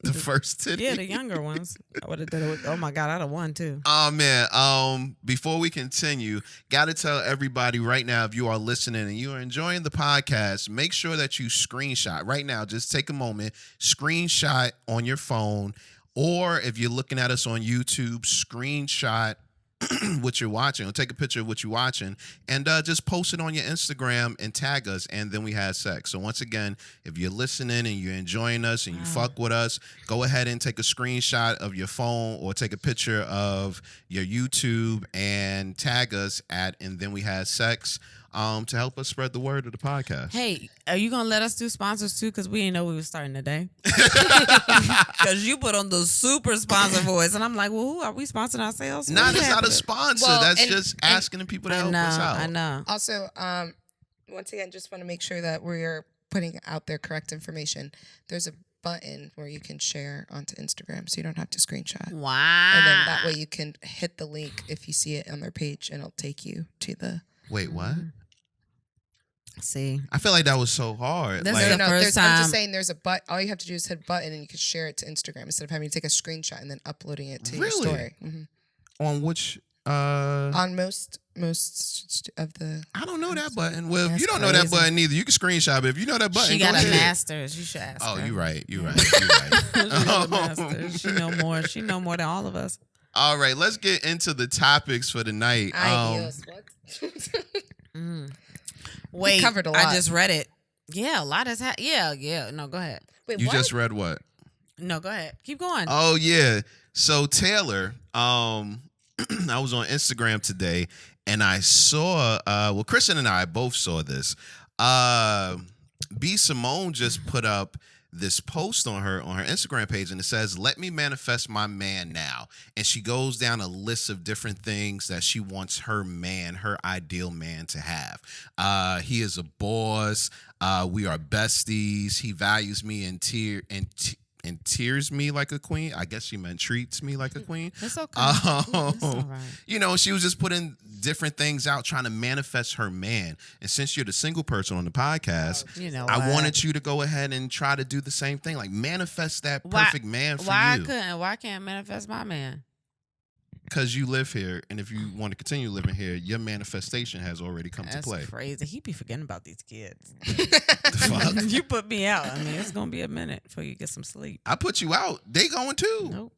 The first titty. Yeah, the younger ones. I would have done it with, oh my God, I'd have won too. Oh man, before we continue, gotta tell everybody right now, if you are listening and you are enjoying the podcast, make sure that you screenshot right now. Just take a moment, screenshot on your phone, or if you're looking at us on YouTube, screenshot what you're watching, or take a picture of what you're watching, and just post it on your Instagram and tag us, and then we have sex. So once again, if you're listening and you're enjoying us and you fuck with us, go ahead and take a screenshot of your phone or take a picture of your YouTube and tag us at and then we have sex to help us spread the word of the podcast. Hey, are you gonna let us do sponsors too? Because we didn't know we were starting today. Because you put on the super sponsor voice, and I'm like, well, who are we sponsoring ourselves? Nah, What's that's not a happening? sponsor. Well, That's and- just asking the people to help us out. I know. Also, once again, just want to make sure that we're putting out their correct information. There's a button where you can share onto Instagram, so you don't have to screenshot. Wow. And then that way you can hit the link if you see it on their page, and it'll take you to the. Wait, what? See, I feel like that was so hard. That's Like, the first I'm time. just saying there's a all you have to do is hit a button and you can share it to Instagram instead of having to take a screenshot and then uploading it to your Really? story. Mhm. on which On most of the I don't know that button. Well, if That's you don't know that crazy. button either, you can screenshot. But if you know that button, she go got a ahead. master's. You should ask Oh, her. you're right. You're right. You're right. She got a master's. She know more. She know more than all of us. All right, let's get into the topics for the night. ideas. What? Wait, covered a lot. I just read it. Yeah, a lot has happened. Yeah. No, go ahead. Wait, You what? just read what? No, go ahead. Keep going. Oh yeah. So Taylor, I was on Instagram today and I saw well, Kristen and I both saw this. B Simone just put up this post on her Instagram page, and it says, "Let me manifest my man now." And she goes down a list of different things that she wants her ideal man to have. He is a boss. We are besties. He values me and tears me like a queen. I guess she meant treats me like a queen. It's okay. It's all right. You know, she was just putting different things out, trying to manifest her man. And since you're the single person on the podcast, You know I what? wanted you to go ahead and try to do the same thing, like manifest that perfect man for you. Why can't I manifest my man? Because you live here, and if you want to continue living here, your manifestation has already come That's to play. crazy. He be forgetting about these kids. The fuck? You put me out. I mean, it's gonna be a minute before you get some sleep. I put you out. They going too. Nope.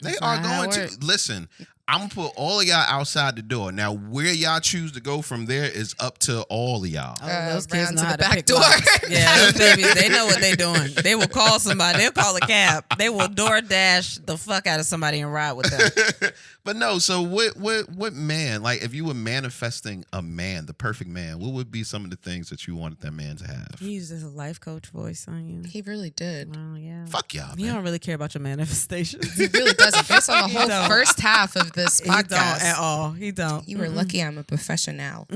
They That's are not how going it to. work. Listen, I'm going to put all of y'all outside the door. Now, where y'all choose to go from there is up to all of y'all. Oh, those kids round know to how the to back pick door. locks. Yeah, those babies, they know what they're doing. They will call somebody. They'll call a cab. They will DoorDash the fuck out of somebody and ride with them. But no, so what man, like if you were manifesting a man, the perfect man, what would be some of the things that you wanted that man to have? He uses a life coach voice on you. He really did. Well, yeah. Fuck y'all, He man. don't really care about your manifestations. He really doesn't. Based on the He whole don't. first half of this He don't podcast, at all. He don't. you were lucky I'm a professional.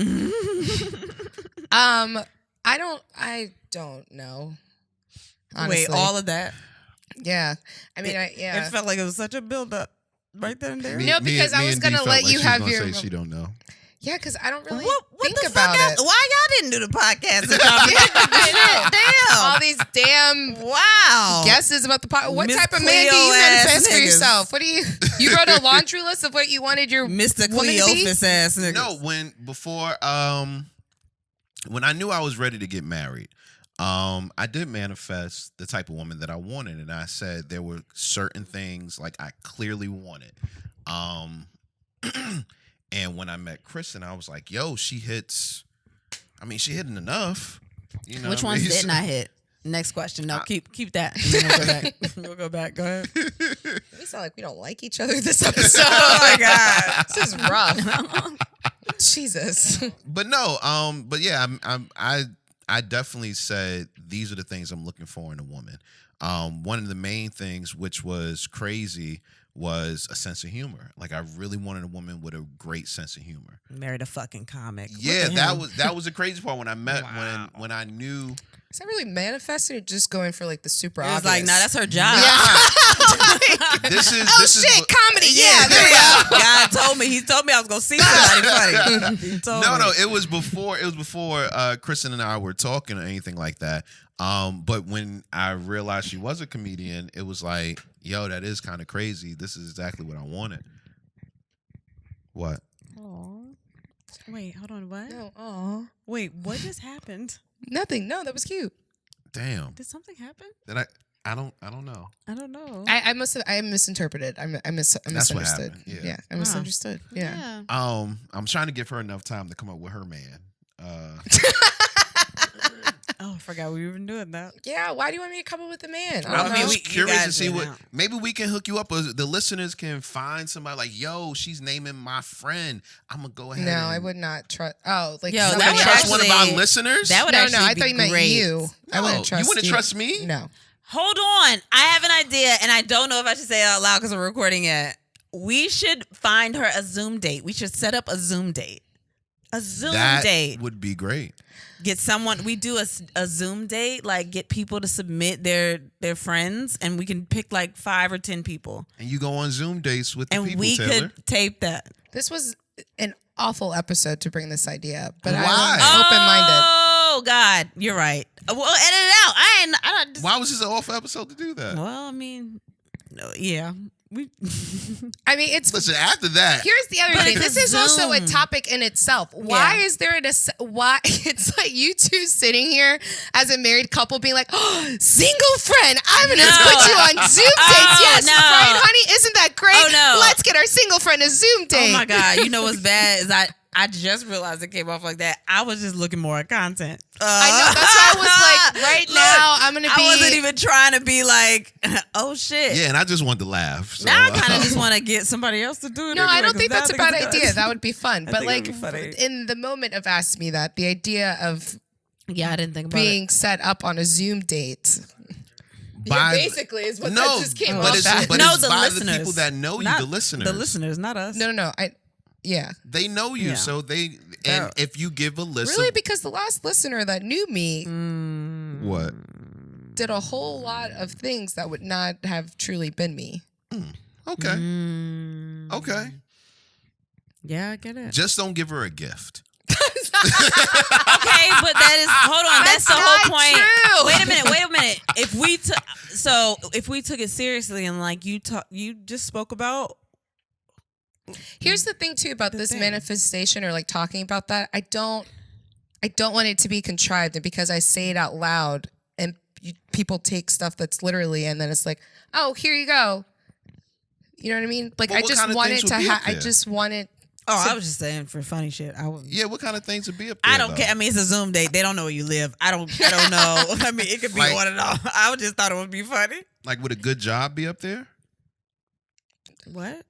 I don't know. Honestly. Wait, all of that? Yeah. I mean, It felt like it was such a buildup right then and there. No, because I was and D gonna felt let like you she was have gonna your- say she don't know. Yeah, because I don't really What think the about fuck? it. Why y'all didn't do the podcast? If y'all Damn. All these damn Wow. guesses about the podcast. What Miss type of man do Cleo you ass manifest for niggas. yourself? What do you wrote a laundry list of what you wanted your Mr. woman to be? Cleophas ass niggas. No, when I knew I was ready to get married, I did manifest the type of woman that I wanted, and I said there were certain things like I clearly wanted. And when I met Kristen, I was like, "Yo, she hits. I mean, she hitting enough." You know, Which what I ones mean? didn't I hit? Next question. No, keep that. And then we'll go back. We'll go back. Go ahead. We sound like we don't like each other this episode. Oh my God. This is rough. Jesus. But no, but yeah, I definitely said these are the things I'm looking for in a woman. One of the main things, which was crazy, was a sense of humor. Like I really wanted a woman with a great sense of humor. Married a fucking comic. Look Yeah, at him. that was the crazy part when I met Wow. when I knew. Is that really manifesting or just going for like the super It was obvious? like, nah, that's her job. This is Oh this shit, is what- comedy. Yeah, there you go. God told me. He told me I was gonna see somebody funny. He told me. No, it was before Kristen and I were talking or anything like that. But when I realized she was a comedian, it was like, yo, that is kind of crazy. This is exactly what I wanted. What? Aw. Wait, hold on. What? No, aw. Wait, what just happened? Nothing. No, that was cute. Damn. Did something happen? That I don't know. I don't know. I misinterpreted. I misunderstood. happened, yeah. I misunderstood. Yeah. I'm trying to give her enough time to come up with her man. Oh, I forgot we were even doing that. Yeah, why do you want me to come up with a man? Well, I I'm mean, just you curious to guys see went what. out. Maybe we can hook you up. Or the listeners can find somebody like, yo, she's naming my friend. I'm gonna go ahead. No, and, I would not trust. Oh, like Yo, You that wouldn't would trust one of our actually- listeners. That would no, actually I be thought you meant great. you. I No, wouldn't trust you wouldn't trust me. No. Hold on. I have an idea, and I don't know if I should say it out loud because we're recording it. We should find her a Zoom date. We should set up a Zoom date. A Zoom That date. would be great. Get someone. We do a Zoom date. Like get people to submit their friends, and we can pick like 5 or 10 people, And you go on Zoom dates with the and people, we Taylor. could tape that. This was an awful episode to bring this idea up, but Why? I'm open-minded. Oh God, you're right. Well, edit it out. I don't. Just, Why was this an awful episode to do that? well, I mean, no, yeah. We. I mean, it's Listen, after that, here's the other But thing. it's This a is also a Zoom. topic in itself. Why Yeah. is there why it's like you two sitting here as a married couple being like, oh, single friend, I'm gonna No. put you on Zoom dates. Yes, no. right, honey, isn't that great? Oh, no. Let's get our single friend a Zoom date. Oh my God! You know what's bad is I just realized it came off like that. I was just looking more at content. I know. That's why I was like, right Look, now, I'm gonna be. I wasn't even trying to be like, oh shit. yeah, and I just wanted to laugh. So, Now I kind of just want to get somebody else to do it. No, I anyway, don't 'cause think now I that's a think bad it's good. idea. That would be fun. I But think like it'd be funny. in the moment of Ask Me That, the idea of Yeah, I didn't think about being set up on a Zoom date. Yeah, basically is what that just came but off it's, as. but No, it's the by listeners. the people that know you, Not the listeners. The listeners, not us. No. Yeah. They know you, Yeah. so they and if you give a list Really? of Because the last listener that knew me what? did a whole lot of things that would not have truly been me. Okay. Okay. Yeah, I get it. Just don't give her a gift. Okay, but that is hold on. That's the whole point. true. Wait a minute. If we took it seriously and like you just spoke about. Here's the thing too about this manifestation or like talking about that. I don't want it to be contrived, and because I say it out loud and people take stuff that's literally and then it's like, oh, here you go. You know what I mean? Like Well, I what just kind of want things it to would be up I there? just want it. Oh, I was just saying for funny shit. Yeah, what kind of things would be up there? I don't care. I mean, it's a Zoom date. They don't know where you live. I don't know. I mean, it could be Like- on and off. I just thought it would be funny. Like, would a good job be up there? What?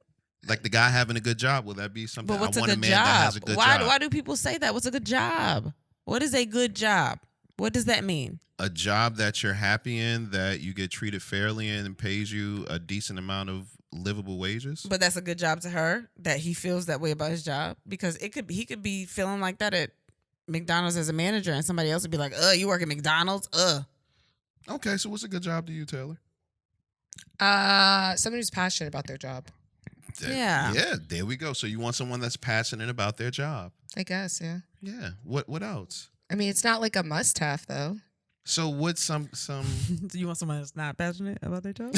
Like the guy having a good job, will that be something? But what's I a want good a man that job? has a good Why job. do people say that? What's a good job? What is a good job? What does that mean? A job that you're happy in, that you get treated fairly in, and pays you a decent amount of livable wages. But that's a good job to her that he feels that way about his job, because he could be feeling like that at McDonald's as a manager, and somebody else would be like, you work at McDonald's? Okay, so what's a good job to you, Taylor? Somebody who's passionate about their job. Yeah. Yeah, there we go. So you want someone that's passionate about their job. I guess, yeah. Yeah. What else? I mean, it's not like a must-have though. So what's some Do you want someone that's not passionate about their job?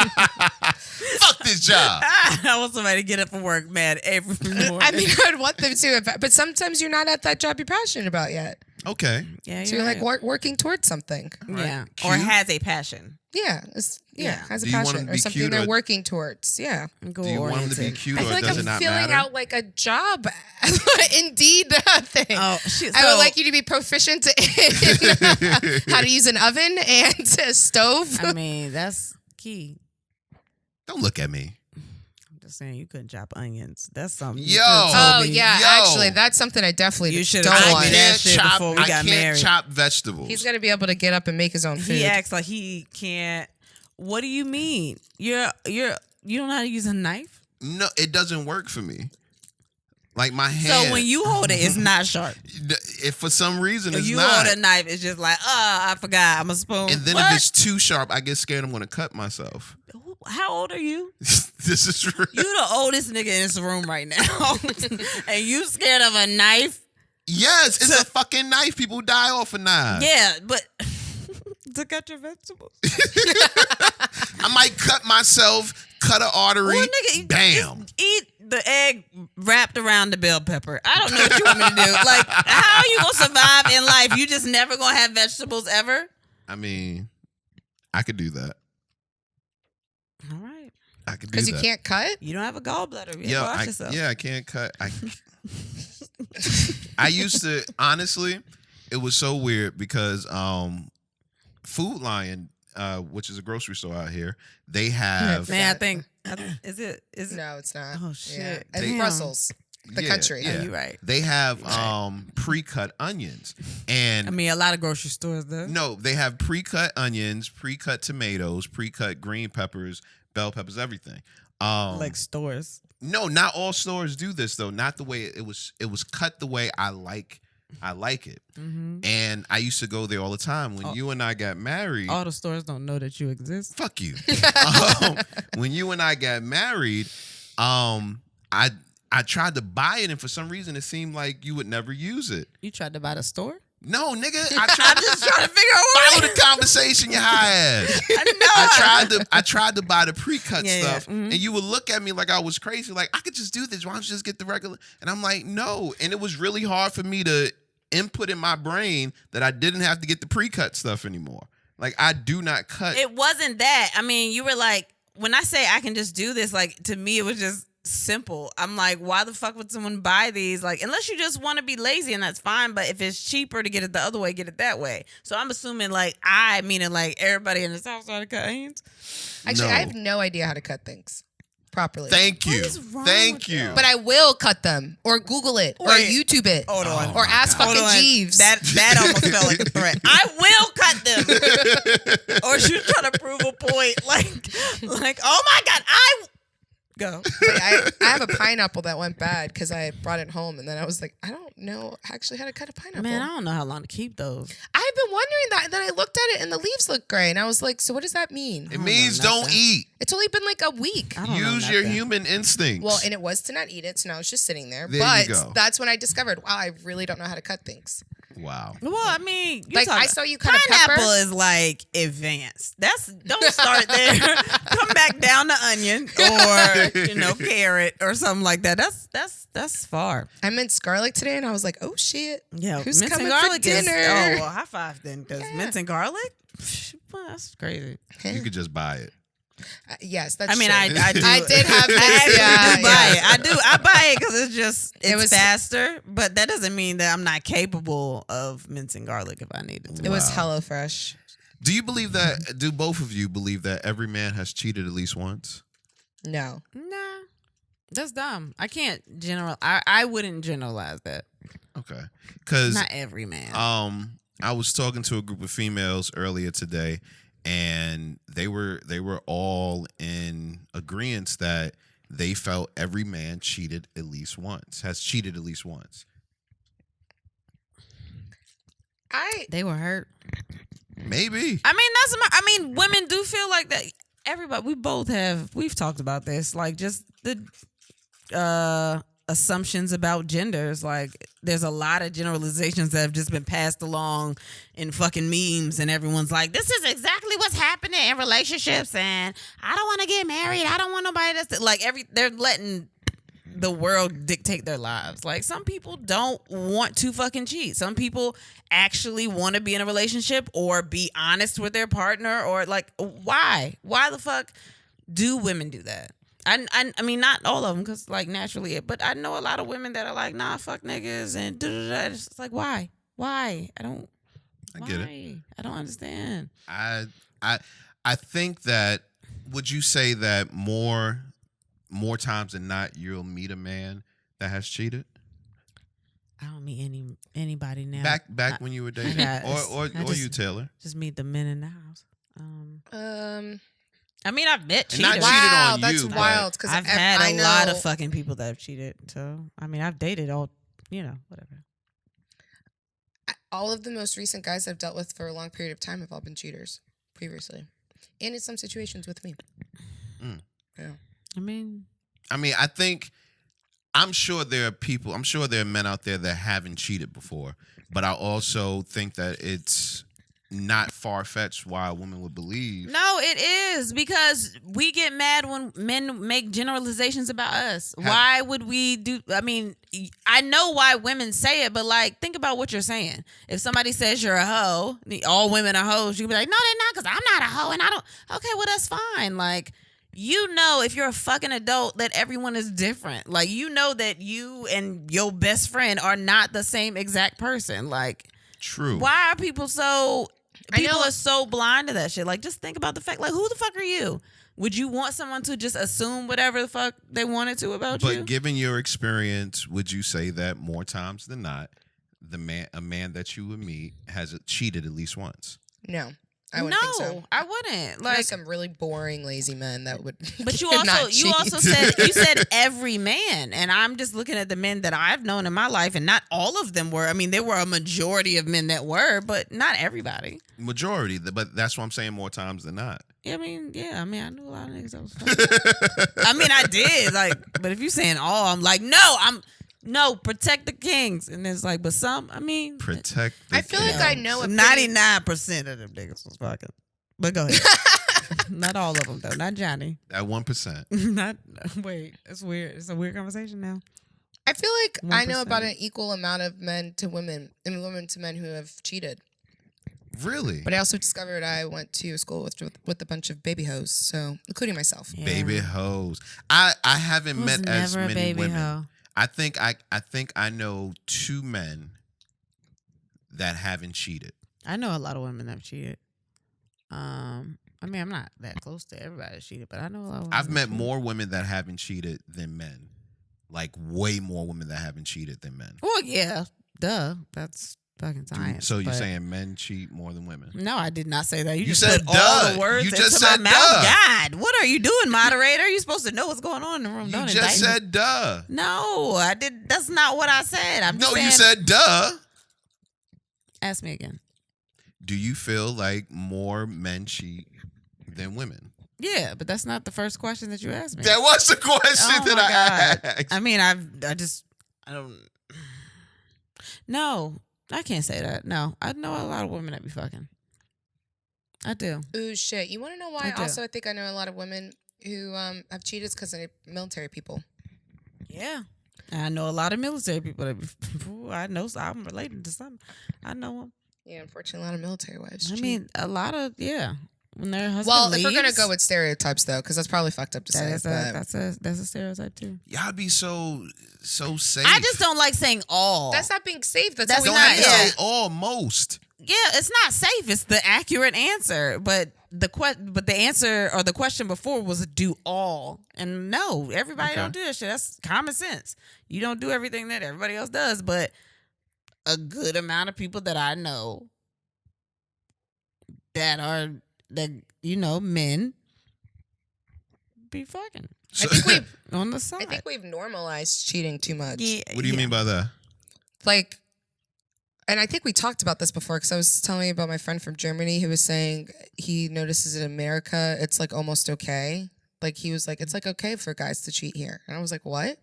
fuck this job. I want somebody to get up for work mad every morning. I mean, I'd want them to, but sometimes you're not at that job you're passionate about yet. Okay. yeah, So you're like working towards something. yeah, Cute. or has a passion. Yeah, Yeah. has a Do you want passion them to or be something cute they're or- working towards. Yeah. Goal Do you want them to be oriented. cute I or feel like does it I'm not filling matter? out like a job Indeed thing. Oh, shit. I would like you to be proficient in how to use an oven and a stove. I mean, that's key. Don't look at me. I'm just saying, you couldn't chop onions. That's something. Yo. Oh yeah, Yo. actually, that's something I definitely You should've don't told me want. that shit before we I got can't married. chop vegetables. He's got to be able to get up and make his own food. He acts like he can't. What do you mean? You don't know how to use a knife? No, it doesn't work for me. Like my hand. So when you hold it, it's not sharp. if for some reason it's you not, hold a knife, it's just like, I forgot. I'm a spoon. and then What? if it's too sharp, I get scared I'm going to cut myself. How old are you? This is true. You the oldest nigga in this room right now, and you scared of a knife? Yes, it's a fucking knife. People die off a knife. Yeah, but to cut your vegetables. I might cut myself, cut an artery. Well, nigga, bam. just eat the egg wrapped around the bell pepper. I don't know what you want me to do. Like, how are you gonna survive in life? You just never gonna have vegetables ever? I mean, I could do that. All right. I could do that. Because you can't cut. You don't have a gallbladder. You Yeah, watch yourself. I can't cut. I used to, honestly, it was so weird because Food Lion, which is a grocery store out here, they have Man, I think is it No, it's not. Oh, shit. Yeah. Damn. It's Brussels, the country. Yeah, you're right. They have pre-cut onions, and I mean, a lot of grocery stores though. no, they have pre-cut onions, pre-cut tomatoes, pre-cut green peppers, bell peppers, everything. Like stores. No, not all stores do this though. Not the way it was. It was cut the way I like it. Mm-hmm. And I used to go there all the time. When you and I got married, All the stores don't know that you exist. fuck you. When you and I got married, I tried to buy it, and for some reason, it seemed like you would never use it. You tried to buy the store? No, nigga, I I'm tried to just trying to figure out what. follow the conversation, you high ass. I tried to buy the pre-cut Yeah, stuff, yeah. Mhm. and you would look at me like I was crazy. Like, I could just do this. Why don't you just get the regular? And I'm like, no. And it was really hard for me to input in my brain that I didn't have to get the pre-cut stuff anymore. Like, I do not cut. It wasn't that. I mean, you were like, when I say I can just do this, like, to me, it was just simple. I'm like, why the fuck would someone buy these? Like, unless you just want to be lazy, and that's fine. But if it's cheaper to get it the other way, get it that way. So I'm assuming, like, meaning like everybody in the South side to cut onions. Actually, No. I have no idea how to cut things. properly. Thank you. is wrong Thank with you. y'all? But I will cut them or Google it or Wait. YouTube it Hold on. or ask Hold fucking on. Jeeves. That almost felt like a threat. I will cut them. Or she's trying to prove a point. Like, oh my God, go. But I have a pineapple that went bad because I brought it home and then I was like, I don't know actually how to cut a pineapple. Man, I don't know how long to keep those. I've been wondering that. And then I looked at it and the leaves look gray. And I was like, so what does that mean? It means know don't nothing. eat. It's only been like a week. I don't know Use your nothing. human instincts. Well, and it was to not eat it. So now it's just sitting there. There But you go. that's when I discovered, wow, I really don't know how to cut things. Wow. Well, I mean, Like, I saw you cut a pineapple pepper. is like advanced. Don't start there. Come back down to onion or carrot or something like that. That's far. I minced garlic today and I was like, oh shit. Yeah, Who's mint and coming for garlic is. dinner? Oh well, high five then, because mint and garlic. Well, that's crazy. You could just buy it. Yes, that's I mean, true. I do. I did have I actually yeah, do buy yeah. it. I do. I buy it because it's was- faster. But that doesn't mean that I'm not capable of mincing garlic if I needed to. It was Wow. HelloFresh. Do you believe that? Do both of you believe that every man has cheated at least once? No. Nah, that's dumb. I can't general. I wouldn't generalize that. Okay. Because Not every man. I was talking to a group of females earlier today, and they were all in agreement that they felt every man has cheated at least once. They were hurt. Maybe. I mean, women do feel like that. Everybody, we've talked about this. Like, just the assumptions about genders. Like, there's a lot of generalizations that have just been passed along in fucking memes, and everyone's like, this is exactly what's happening in relationships, and I don't want to get married. I don't want nobody that's like they're letting the world dictate their lives. Like, some people don't want to fucking cheat. Some people actually want to be in a relationship or be honest with their partner, or like, why the fuck do women do that? I mean, not all of them, because like naturally, but I know a lot of women that are like, nah, fuck niggas and da-da-da. It's just like, why I get it. I don't understand. I think that, would you say that more times than not you'll meet a man that has cheated? I don't meet anybody now. Back when you were dating, or you, Taylor. Just meet the men in the house. I mean, I've met And not cheaters. cheated Wow, on that's you, but- wild. Because I've had a lot of fucking people that have cheated. So, I mean, I've dated all, whatever. all of the most recent guys I've dealt with for a long period of time have all been cheaters previously, and in some situations with me. Yeah. I mean, I'm sure there are men out there that haven't cheated before, but I also think that it's not far-fetched why a woman would believe. no, it is, because we get mad when men make generalizations about us. Why would we do? I mean, I know why women say it, but like, think about what you're saying. If somebody says you're a hoe, all women are hoes, you can be like, no, they're not, because I'm not a hoe, and I don't. Okay, well, that's fine. Like, if you're a fucking adult, that everyone is different. Like, that you and your best friend are not the same exact person. Like, True. why are people so? People know- are so blind to that shit. Like, just think about the fact, like, who the fuck are you? Would you want someone to just assume whatever the fuck they wanted to about you? But given your experience, would you say that more times than not, a man that you would meet has cheated at least once? No, I wouldn't think so. I wouldn't. Like Like, some really boring, lazy men that would. but you not also cheat. said every man, and I'm just looking at the men that I've known in my life, and not all of them were. I mean, there were a majority of men that were, but not everybody. Majority, but that's what I'm saying, more times than not. I mean, I knew a lot of niggas that was fucking. I mean, I did, like, but if you're saying all, I'm like, no, protect the kings. And it's like, but some, I mean, Protect the I feel like I know a pretty- 99% of them niggas was fucking. But go ahead. Not all of them, though. Not Johnny. That 1%. Not, wait, it's weird. It's a weird conversation now. I feel like I know 1%. about an equal amount of men to women and women to men who have cheated. Really? But I also discovered I went to school with a bunch of baby hoes, so including myself. Yeah. Baby hoes. I haven't I was met as never a many baby women. hoe. I think I know 2 men that haven't cheated. I know a lot of women that have cheated. I mean, I'm not that close to everybody that cheated, but I know a lot of I've women met that cheat. more women that haven't cheated than men. Like way more women that haven't cheated than men. Well, yeah, duh. That's fucking science. So you're but- saying men cheat more than women? No, I did not say that. You just said put all duh. the words You into just my said mouth. duh. God, what are you doing, moderator? You're supposed to know what's going on in the room. You Don't just indict me. said duh. No, I did. That's not what I said. I'm just No, saying, you said duh. Ask me again. Do you feel like more men cheat than women? Yeah, but that's not the first question that you asked me. That was the question Oh that my I God. asked. I mean, I don't. No, I can't say that. No, I know a lot of women that be fucking. I do. Ooh, shit. You want to know why? I do. Also, I think I know a lot of women who have cheated because they're military people. Yeah. I know a lot of military people that be. I know. I'm related to some. I know them. Yeah, unfortunately, a lot of military wives. I cheat. mean, a lot of when their husband well, leaves, if we're gonna go with stereotypes, though, because that's probably fucked up to say. that's a stereotype too. Y'all be so safe. I just don't like saying all. That's not being safe. That's That's how we Don't not- even feel. say almost. Yeah, it's not safe. It's the accurate answer, but the answer or the question before was do all, and no, everybody Okay. don't do that shit. That's common sense. You don't do everything that everybody else does, but a good amount of people that I know that men be fucking I think we've on the side. I think we've normalized cheating too much. Yeah, What do you mean by that? Like, and I think we talked about this before because I was telling you about my friend from Germany who was saying he notices in America it's like almost okay. Like he was like, it's like okay for guys to cheat here. And I was like, what?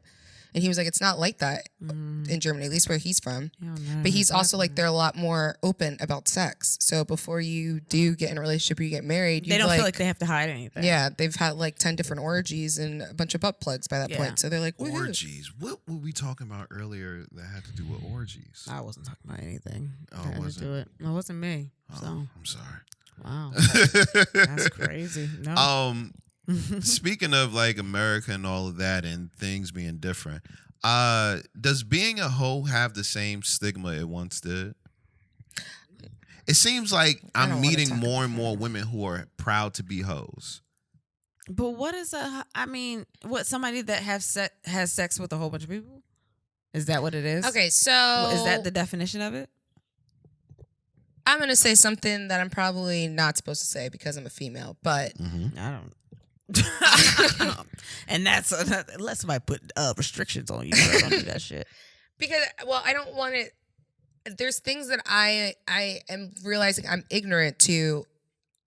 And he was like, it's not like that in Germany, at least where he's from. But he's also like, they're a lot more open about sex. So before you do get in a relationship or you get married, They don't feel like they have to hide anything. yeah, they've had like 10 different orgies and a bunch of butt plugs by that Yeah. point. So they're like, woohoo. Orgies. What were we talking about earlier that had to do with orgies? I wasn't talking about anything. Oh, That had to wasn't? do it. No, it wasn't me. Oh, So I'm sorry. wow, that's crazy. No. Speaking of like America and all of that and things being different, does being a hoe have the same stigma it once did? It seems like I I'm don't wanna meeting talk more about and more women who are proud to be hoes. But what is what somebody that has sex with a whole bunch of people? Is that what it is? Okay, so Is that the definition of it? I'm going to say something that I'm probably not supposed to say because I'm a female, but I don't. And that's unless somebody put restrictions on you. Bro, don't do that shit. because, well, I don't want it. There's things that I am realizing I'm ignorant to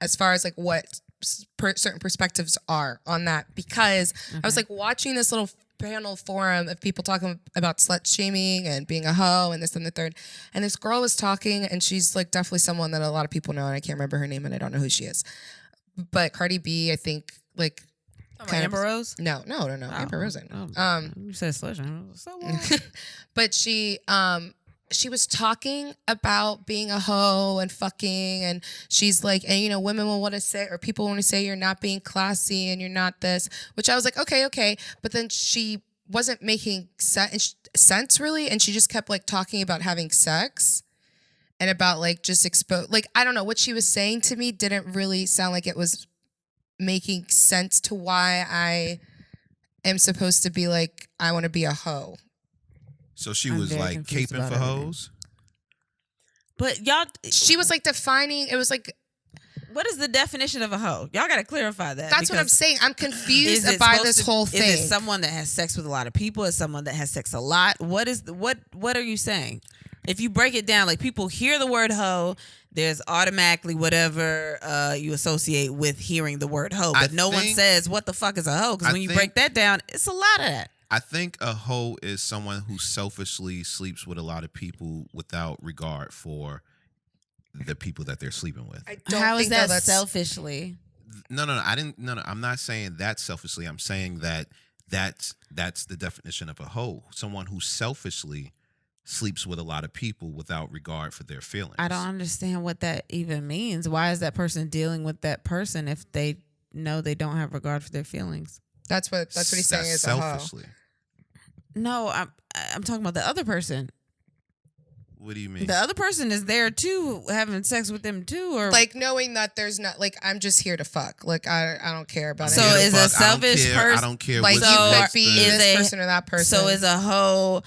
as far as like what certain perspectives are on that because I was like watching this little panel forum of people talking about slut shaming and being a hoe and this and the third. And this girl was talking and she's like definitely someone that a lot of people know and I can't remember her name and I don't know who she is. But Cardi B, I think like kind Amber of Rose? No, Amber Rose. You said slut shaming. So what? But she was talking about being a hoe and fucking and she's like, and you know, women will want to say, or people want to say you're not being classy and you're not this, which I was like, okay. But then she wasn't making sense really. And she just kept like talking about having sex and about like just like, I don't know what she was saying to me didn't really sound like it was making sense to why I am supposed to be like, I want to be a hoe. So she I'm was very like confused caping about for everything. hoes? But y'all, She was like defining, it was like, what is the definition of a hoe? Y'all got to clarify that. that's what I'm because saying. I'm is confused it by supposed this to- whole thing. Is it someone that has sex with a lot of people? Is someone that has sex a lot? What are you saying? If you break it down, like people hear the word hoe, there's automatically whatever you associate with hearing the word hoe, but no one says what the fuck is a hoe because when you break that down, it's a lot of that. I think a hoe is someone who selfishly sleeps with a lot of people without regard for the people that they're sleeping with. I don't How is think that that's selfishly? No, I'm not saying that selfishly. I'm saying that that's the definition of a hoe. Someone who selfishly sleeps with a lot of people without regard for their feelings. I don't understand what that even means. Why is that person dealing with that person if they know they don't have regard for their feelings? That's what he's saying is a hoe. selfishly. No, I'm talking about the other person. What do you mean? The other person is there too, having sex with them too, or Like knowing that there's not like I'm just here to fuck. Like I don't care about So it. is a selfish I person don't care. Like what you So could be is this a- person or that person. So is a hoe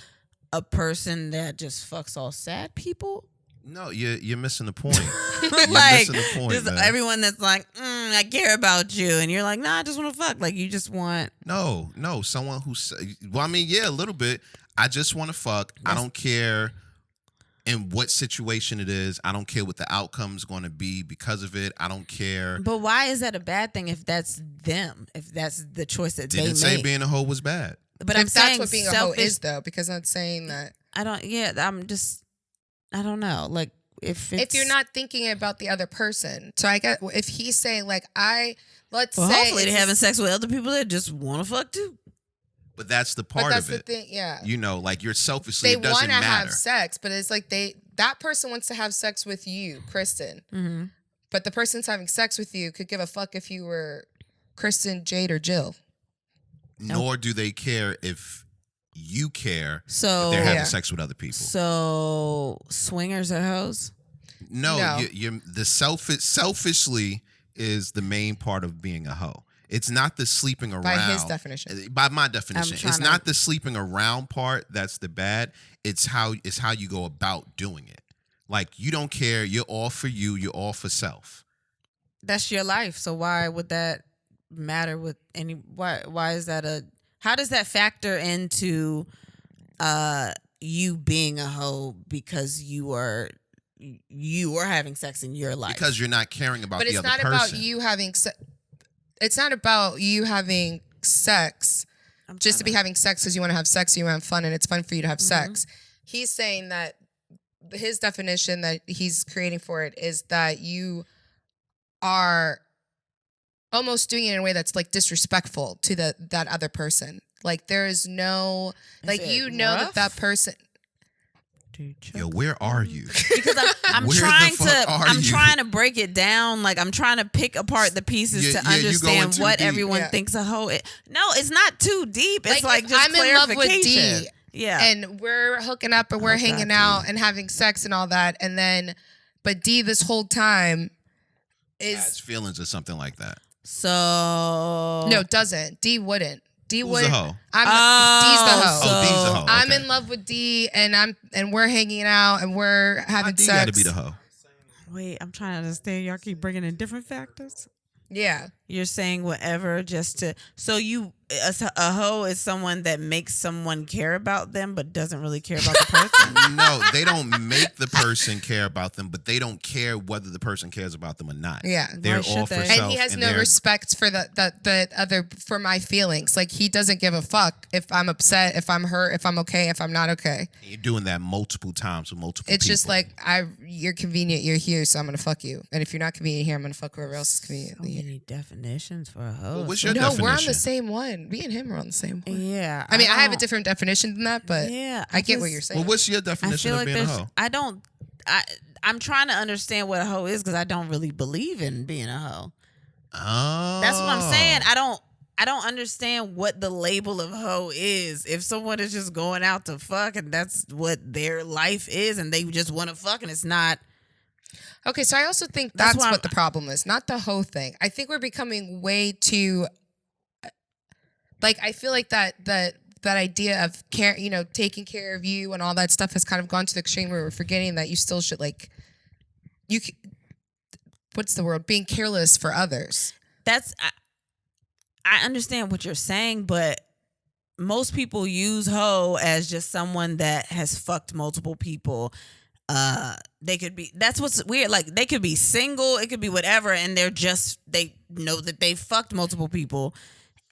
a person that just fucks all sad people? No, you're missing the point. You're Like missing the point, just man. everyone that's like, I care about you, and you're like, nah, I just want to fuck. Like you just want. No, someone who's well, I mean, yeah, a little bit. I just want to fuck. I don't care in what situation it is. I don't care what the outcome's going to be because of it. I don't care. But why is that a bad thing if that's them? If that's the choice that Didn't they say make? being a hoe was bad. But if I'm that's saying what being a hoe selfish. is, though, because I'm not saying that. I don't. Yeah, I don't know. Like If you're not thinking about the other person, so I get if he's saying like let's well, say hopefully they're it's- having sex with other people that just want to fuck too. But that's the but part that's of the it. thing, yeah. You know, like you're selfishly. They It doesn't want to matter. have sex, but it's like that person wants to have sex with you, Kristen. Mm-hmm. But the person's having sex with you could give a fuck if you were Kristen, Jade, or Jill. Nor do they care if you care So if they're having Yeah. sex with other people. So swingers are hoes. No, No. you're the selfishly is the main part of being a hoe. It's not the sleeping around. By his definition. By my definition, trying it's to- not the sleeping around part that's the bad. It's how you go about doing it. Like you don't care. You're all for you. You're all for self. That's your life. So why would that matter with any? Why is that a? How does that factor into you being a hoe because you are having sex in your life? Because you're not caring about But the it's other not person. about you having sex. It's not about you having sex I'm just to be trying having sex because you want to have sex, you want to have fun, and it's fun for you to have Mm-hmm. sex. He's saying that his definition that he's creating for it is that you are almost doing it in a way that's like disrespectful to that other person. Like there is no, Is like it you know rough? that person. Yo, where are you? because I'm Where the trying fuck to are I'm you? trying to break it down. Like I'm trying to pick apart the pieces Yeah, to yeah, you going understand too what deep. everyone Yeah. thinks a hoe is. No, it's not too deep. It's like if just I'm in love with clarification. D, Yeah. and we're hooking up and we're Oh, hanging God, out D. and having sex and all that, and then, but D this whole time Has is feelings or something like that. So no, doesn't. D wouldn't. D Who's would. the hoe? D's the hoe. so- Oh, D's the hoe. I'm Okay. in love with D, and we're hanging out and we're having D sex. got to be the hoe. Wait, I'm trying to understand. Y'all keep bringing in different factors. Yeah, You're saying whatever just to. So a hoe is someone that makes someone care about them, but doesn't really care about the person. No, they don't make the person care about them, but they don't care whether the person cares about them or not. Yeah. They're Why should all for they? self. and he has no they're- respect for the other for my feelings. Like he doesn't give a fuck if I'm upset, if I'm hurt, if I'm okay, if I'm not okay. You're doing that multiple times with multiple It's people. just like you're convenient, you're here, so I'm gonna fuck you. And if you're not convenient here, I'm gonna fuck whoever else is So convenient. many definitions for a hoe. Well, what's your No, we're on definition? the same one. Me and him are on the same one. Yeah. I mean, I have a don't- different definition than that, but Yeah, I get what just- you're saying. Well, what's your I definition feel of like being a there's. hoe? I'm trying to understand what a hoe is because I don't really believe in being a hoe. Oh, That's what I'm saying. I don't understand what the label of hoe is. If someone is just going out to fuck and that's what their life is and they just want to fuck and it's not. Okay, so I also think That's that's why what I'm- the problem is, not the whole thing. I think we're becoming way too like I feel like that idea of care, taking care of you and all that stuff has kind of gone to the extreme where we're forgetting that you still should what's the word? Being careless for others. I understand what you're saying, but most people use hoe as just someone that has fucked multiple people. They could be, that's what's weird. Like they could be single, it could be whatever, and they know that they fucked multiple people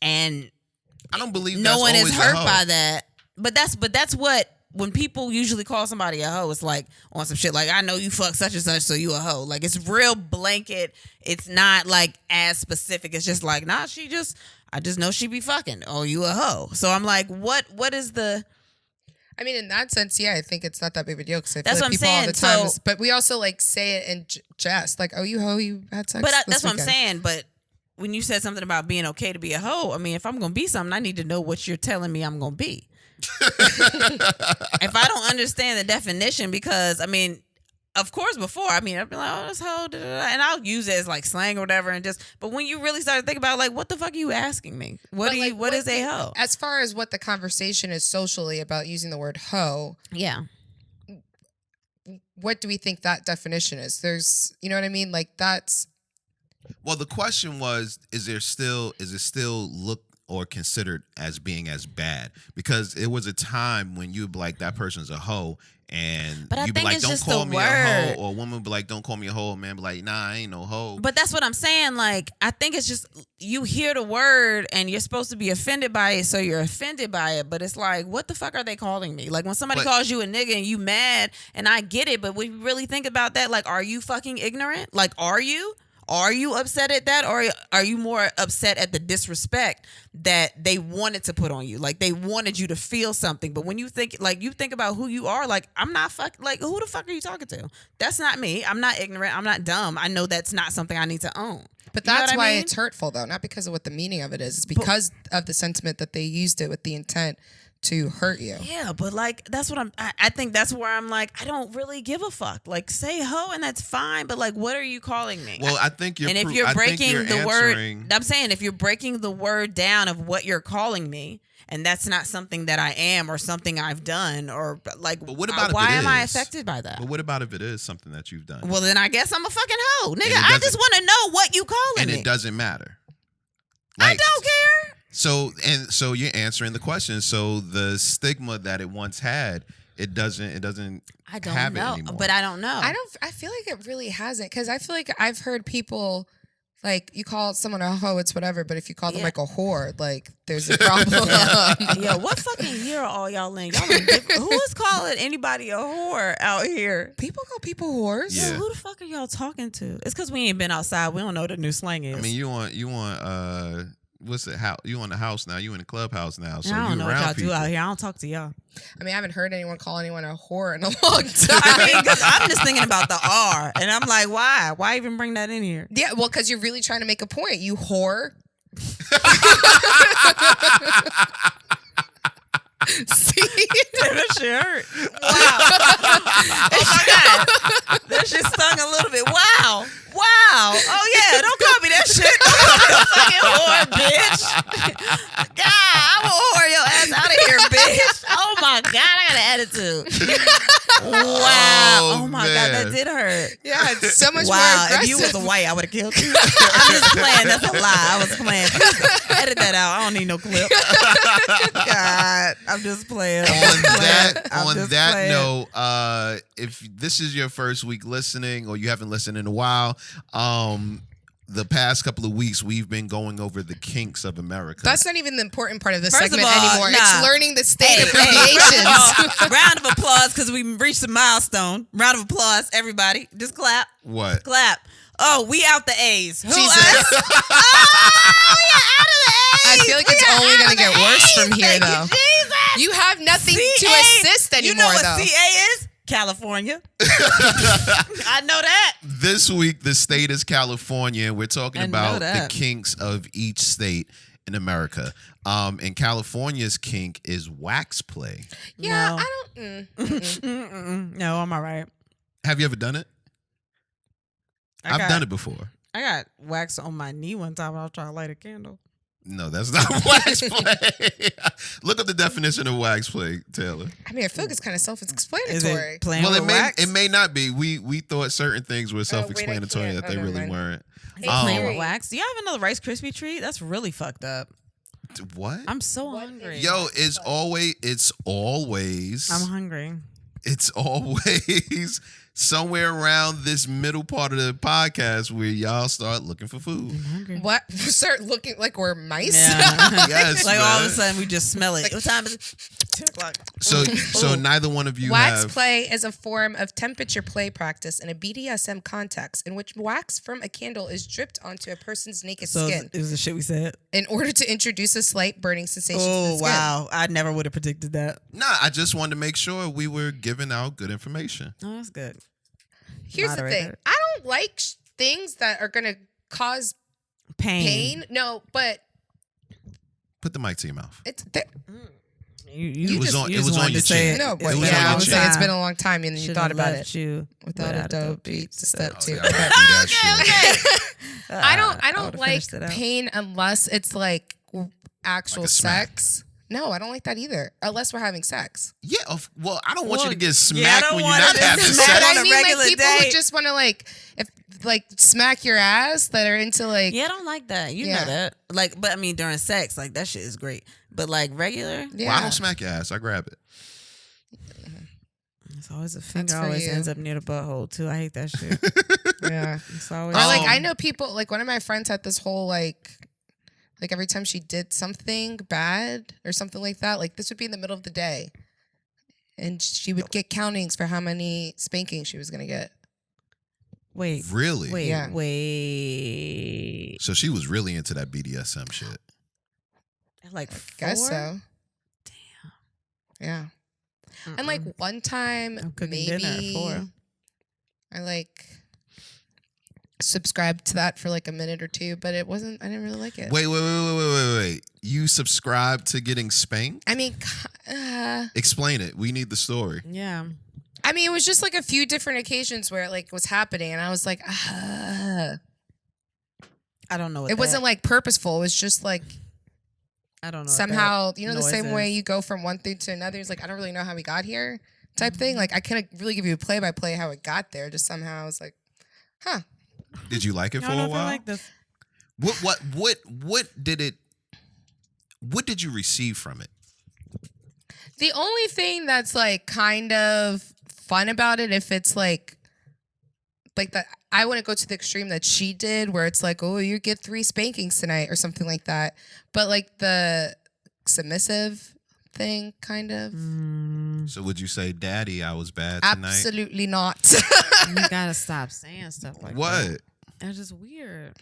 and I don't believe no that's one is always a hurt hoe. by that. But that's what when people usually call somebody a hoe, it's like on some shit like I know you fuck such and such, so you a hoe. Like it's real blanket. It's not like as specific. It's just like nah, I just know she be fucking. Oh, you a hoe. So I'm like, what is the? I mean, in that sense, yeah, I think it's not that big of a deal because I feel That's like what I'm people all the saying. time. So- But we also like say it in jest, like, "Oh, you hoe, you had sex." But this that's what I'm weekend." saying. But when you said something about being okay to be a hoe, I mean, if I'm gonna be something, I need to know what you're telling me I'm gonna be. If I don't understand the definition, because I mean, of course, before I'd be like, oh, this hoe, da, da, da, and I'll use it as like slang or whatever, and just. But when you really start to think about like, what the fuck are you asking me? What is a hoe? As far as what the conversation is socially about using the word hoe, Yeah. what do we think that definition is? There's, you know what I mean? Like that's. Well, the question was, is it still looked or considered as being as bad? Because it was a time when you'd be like, that person's a hoe, and But I you'd be think like, it's don't just call the me a word. hoe, or a woman would be like, don't call me a hoe, man be like, nah, I ain't no hoe. But that's what I'm saying. Like, I think it's just you hear the word and you're supposed to be offended by it, so you're offended by it. But it's like, what the fuck are they calling me? Like when somebody calls you a nigga and you mad, and I get it, but when you really think about that, like, are you fucking ignorant? Like, are you? Are you upset at that, or are you more upset at the disrespect that they wanted to put on you? Like they wanted you to feel something. But when you think about who you are, like I'm not like who the fuck are you talking to? That's not me. I'm not ignorant. I'm not dumb. I know that's not something I need to own. But that's why it's hurtful, though, not because of what the meaning of it is. It's because of the sentiment that they used it with the intent to hurt you. Yeah, but like that's what I think that's where I'm like, I don't really give a fuck. Like say ho and that's fine, but like what are you calling me? Well, I think you're. And if you're breaking the answering... word, I'm saying if you're breaking the word down of what you're calling me, and that's not something that I am or something I've done, or like, but what about why if it am I is? affected by that? But what about if it is something that you've done? Well, then I guess I'm a fucking hoe, nigga. I just want to know what you calling me. And it doesn't matter. Like, I don't care. So you're answering the question. So the stigma that it once had, it doesn't I don't have know, it anymore. but I don't know. I feel like it really hasn't, because I feel like I've heard people like, you call someone a hoe, it's whatever, but if you call them like a whore, like there's a problem. Yeah, what fucking year are all y'all in? Y'all in who is calling anybody a whore out here? People call people whores. Yeah. Who the fuck are y'all talking to? It's because we ain't been outside. We don't know what the new slang is. I mean, you want what's it? How you on the house now? You in the clubhouse now? So I don't you know what around y'all people. do out here. I don't talk to y'all. I mean, I haven't heard anyone call anyone a whore in a long time. I mean, because I'm just thinking about the R, and I'm like, why? Why even bring that in here? Yeah, well, because you're really trying to make a point, you whore. See? That shit hurt. Wow. Oh my God. That shit stung a little bit. Wow. Oh yeah, don't call me that shit. Don't call me a fucking whore, bitch. God, I will whore your ass out of here, bitch. Oh my God, I got an attitude. Wow. Oh my God, that did hurt. Yeah, it's so much more Wow, aggressive. if you was a white, I would have killed you. I'm just playing. That's a lie. I was playing. Edit that out. I don't need no clip. God, I'm just playing. On that note, if this is your first week listening or you haven't listened in a while, the past couple of weeks we've been going over the kinks of America. That's not even the important part of this First segment of all, anymore. nah. It's learning the state Hey, abbreviations. round of applause because we reached a milestone. Round of applause, everybody. Just clap. What? Clap. Oh, we out the A's. Who Jesus. us? Oh, we are out of the A's. I feel like it's only going to get worse from here, Thank though. you, Jesus. You have nothing to CA, assist anymore, You know what though. CA is? California. I know that. This week, the state is California, and we're talking I know about the that. kinks of each state in America. And California's kink is wax play. Yeah, No. I don't. No, I'm all right. Have you ever done it? I've done it before. I got wax on my knee one time when I was trying to light a candle. No, that's not wax play. Look up the definition of wax play, Taylor. I mean, I feel like it's kind of Is self-explanatory. it playing Well, with wax? it may not be. We thought certain things were self-explanatory can't. that they Oh, never really mind. weren't. Playing with wax. Do you have another Rice Krispie treat? That's really fucked up. What? I'm so hungry. Yo, it's always I'm hungry. somewhere around this middle part of the podcast where y'all start looking for food. I'm hungry. What? Start looking like we're mice? Yeah. Yes, Like all of a man. sudden we just smell it. What time is it? 10 o'clock. So neither one of you Wax have. play is a form of temperature play practice in a BDSM context in which wax from a candle is dripped onto a person's naked So skin it was the shit we said. in order to introduce a slight burning sensation to the Oh, skin. wow. I never would have predicted that. Nah, I just wanted to make sure we were giving out good information. Oh, that's good. Here's the thing. Moderator. I don't like things that are going to cause pain. No, but Put the mic to your mouth. it's... You It was just- on- you it just was on wanted your to say chin. it. No, It but was yeah, on I your was chin. saying it's been a long time, and then you Should've thought about left it. you Without a dope beat to step Oh, two. see, I gotta do that shit. I I don't would've like finished it out. pain unless it's like actual Like a smack. sex. No, I don't like that either. Unless we're having sex. Yeah, well, I don't want you to Well, get yeah, I smacked don't when you're want not it to having smack sex. on I a mean, like regular people who date. just want to like smack your ass that are into like. Yeah, I don't like that. You Yeah. know that. Like, but I mean, during sex, like that shit is great. But like regular, Yeah. Well, I don't smack your ass. I grab it. it's always a finger. for Always you. ends up near the butthole too. I hate that shit. Yeah. It's always Or like I Um, know people like one of my friends had this whole like every time she did something bad or something like that, like this would be in the middle of the day. And she would get countings for how many spankings she was gonna get. wait, Really? wait, Yeah. wait. So she was really into that BDSM shit. Like I guess 4? so. Damn. Yeah. And like one time I'm cooking maybe dinner at 4. I like subscribed to that for like a minute or two, but it wasn't I didn't really like it. Wait. You subscribe to getting spanked? I mean Explain it. We need the story. Yeah. I mean, it was just like a few different occasions where it like was happening, and I was like, I don't know. What it wasn't like purposeful. It was just like I don't know. somehow, you know, the noise same way is. you go from one thing to another. It's like I don't really know how we got here, type thing. Like I couldn't really give you a play by play how it got there. Just somehow I was like, huh. Did you like it I for don't know a if I while? like this. What did you receive from it? The only thing that's like kind of fun about it, if it's like that, I wouldn't go to the extreme that she did, where it's like, oh, you get 3 spankings tonight or something like that. But like the submissive thing, kind of. So would you say, Daddy, I was bad tonight? Absolutely not. You gotta stop saying stuff like that. What? That's just weird.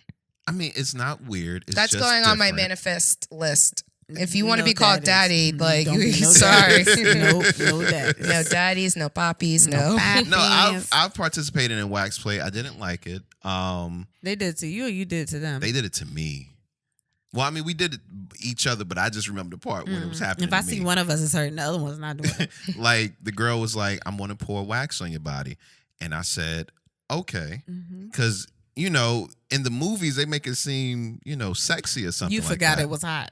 I mean, it's not weird. It's That's just going on my different. manifest list. If you No want to be called daddy, daddies. like, Don't be no sorry. daddies. no daddies. No daddies, no poppies, no. No, I've participated in wax play. I didn't like it. They did it to you or you did it to them? They did it to me. Well, I mean, we did it each other, but I just remember the part when it was happening. If I to see me. one of us is hurting, the other one's not doing it. Like the girl was like, "I'm going to pour wax on your body," and I said, "Okay," because you know, in the movies they make it seem sexy or something. You like forgot that. it was hot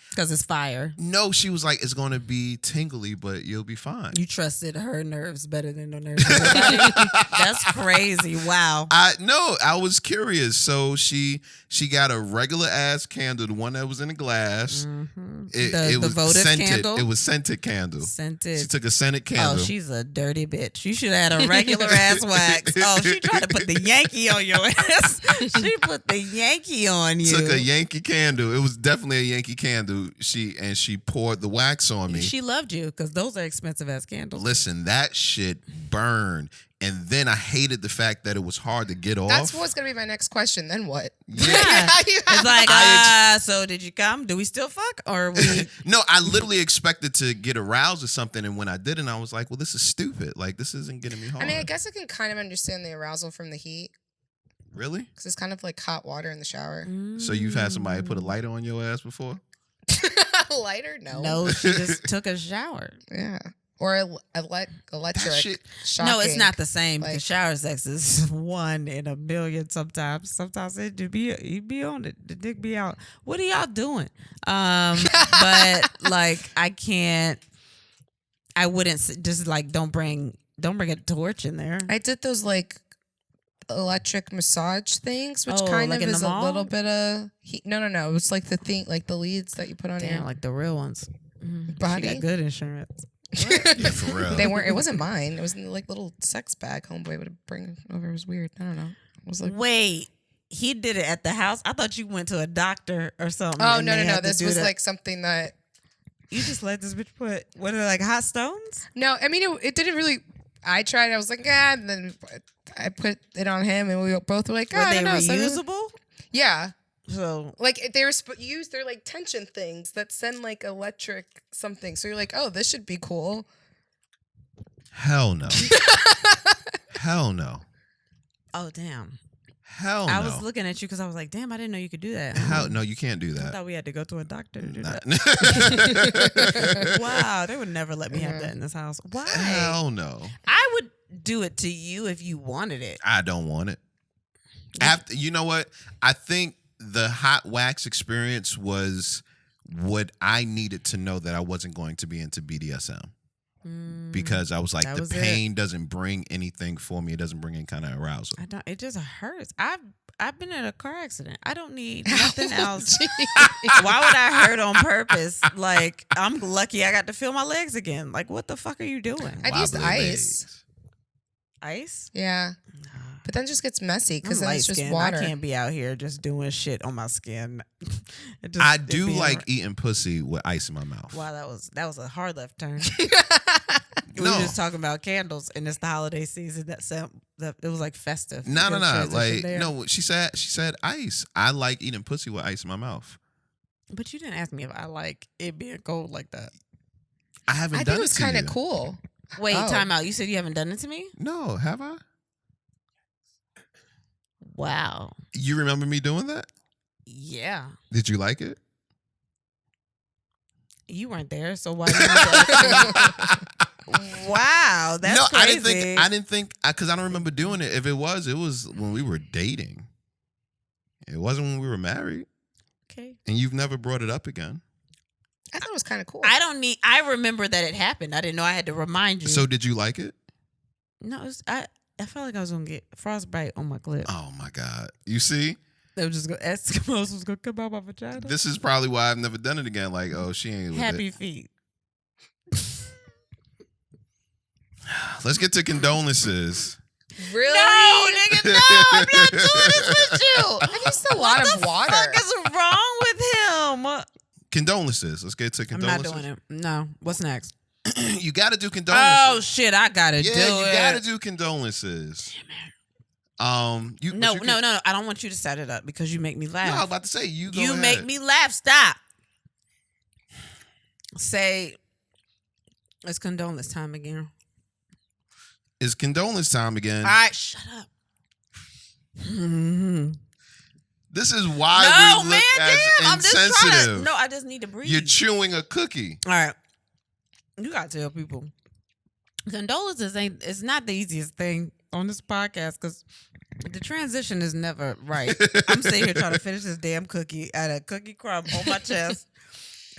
because it's fire. No, she was like, "It's going to be tingly, but you'll be fine." You trusted her nerves better than the nerves of your body. That's crazy. Wow. I was curious. So she got a regular ass candle, the one that was in a glass. It The was votive scented. candle? It was scented candle. Scented. She took a scented candle. Oh, she's a dirty bitch. You should have had a regular ass wax. Oh, she tried to put the Yankee on your ass. She put the Yankee on you. Took a Yankee candle. It was definitely a Yankee candle. She poured the wax on me. She loved you because those are expensive ass candles. Listen, that shit burned. And then I hated the fact that it was hard to get off. That's what's going to be my next question. Then what? Yeah. It's like, so did you come? Do we still fuck? Or we No, I literally expected to get aroused or something. And when I didn't, I was like, well, this is stupid. Like, this isn't getting me hard. I mean, I guess I can kind of understand the arousal from the heat Really? because it's kind of like hot water in the shower. So you've had somebody put a lighter on your ass before? Lighter? No. No, she just took a shower. Yeah. Or electric. shit- No, it's shocking. not the same. Like- Because shower sex is 1 in a million sometimes. Sometimes it do be you be on it. The dick be out. What are y'all doing? But like I wouldn't just like don't bring a torch in there. I did those like electric massage things, which Oh, kind like of in the is a mall? little bit of heat. No. It was like the thing, like the leads that you put on Damn, your like the real ones. She body. got good insurance. Yeah, for real. They weren't. It wasn't mine. It was in the, like little sex bag. Homeboy would bring over. It was weird. I don't know. It was like. Wait, he did it at the house? I thought you went to a doctor or something. Oh and no. they had to This do was that. like something that. You just let this bitch put what are they, like hot stones? No, I mean it didn't really. I tried. I was like, and then I put it on him, and we both were like, Were I they don't know. So I really- reusable? yeah. So Like they were used. They're like tension things that send like electric something. So you're like, oh, this should be cool. Hell no. Hell no. oh damn. Hell no. I was looking at you because I was like, damn, I didn't know you could do that. Hell no, you can't do I that. thought we had to go to a doctor to do Nah. that. Wow, they would never let me have that in this house. Why? Hell no. I would do it to you if you wanted it. I don't want it. After, you know what? I think the hot wax experience was what I needed to know that I wasn't going to be into BDSM. Because I was like, the pain doesn't bring anything for me. It doesn't bring any kind of arousal. I don't. It just hurts. I've been in a car accident. I don't need nothing else. Why would I hurt on purpose? Like, I'm lucky I got to feel my legs again. Like, what the fuck are you doing? I've used Wobbly ice. legs. Ice? Yeah. But then it just gets messy because I'm then it's just light-skinned. water. I can't be out here just doing shit on my skin. I do like eating pussy with ice in my mouth. Wow, that was a hard left turn. We No. were just talking about candles, and it's the holiday season. That it was like festive. No. You can transition there. No, she said ice. I like eating pussy with ice in my mouth. But you didn't ask me if I like it being cold like that. I haven't I done think it was kind of cool. Wait, Oh. time out. You said you haven't done it to me? No, have I? Wow. You remember me doing that? Yeah. Did you like it? You weren't there, so why did you ask me? Wow, that's no, crazy. I didn't think because I don't remember doing it. If it was when we were dating. It wasn't when we were married. Okay. And you've never brought it up again. I thought it was kind of cool. I remember that it happened. I didn't know I had to remind you. So did you like it? No, I felt like I was gonna get frostbite on my clip. Oh my God. You see? They were just gonna Eskimos was gonna come out my vagina. This is probably why I've never done it again. Like, oh, she ain't with Happy it. feet. Let's get to condolences. Really? No, nigga, no, I'm not doing this with you. I've used a lot of water. What the fuck is wrong with him? Condolences. Let's get to I'm condolences. not doing it. No. What's next? You got to do condolences. Oh shit, I gotta do it. Yeah, you got to do condolences. No, no. I don't want you to set it up because you make me laugh. No, I was about to say you. Go You ahead. make me laugh. Stop. Say, it's condolence time again. It's condolence time again. All right, shut up. This is why No, we man, look as damn. I'm just trying insensitive. to. No, I just need to breathe. You're chewing a cookie. All right. You gotta tell people. Condolences it's not the easiest thing on this podcast because the transition is never right. I'm sitting here trying to finish this damn cookie. I had a cookie crumb on my chest.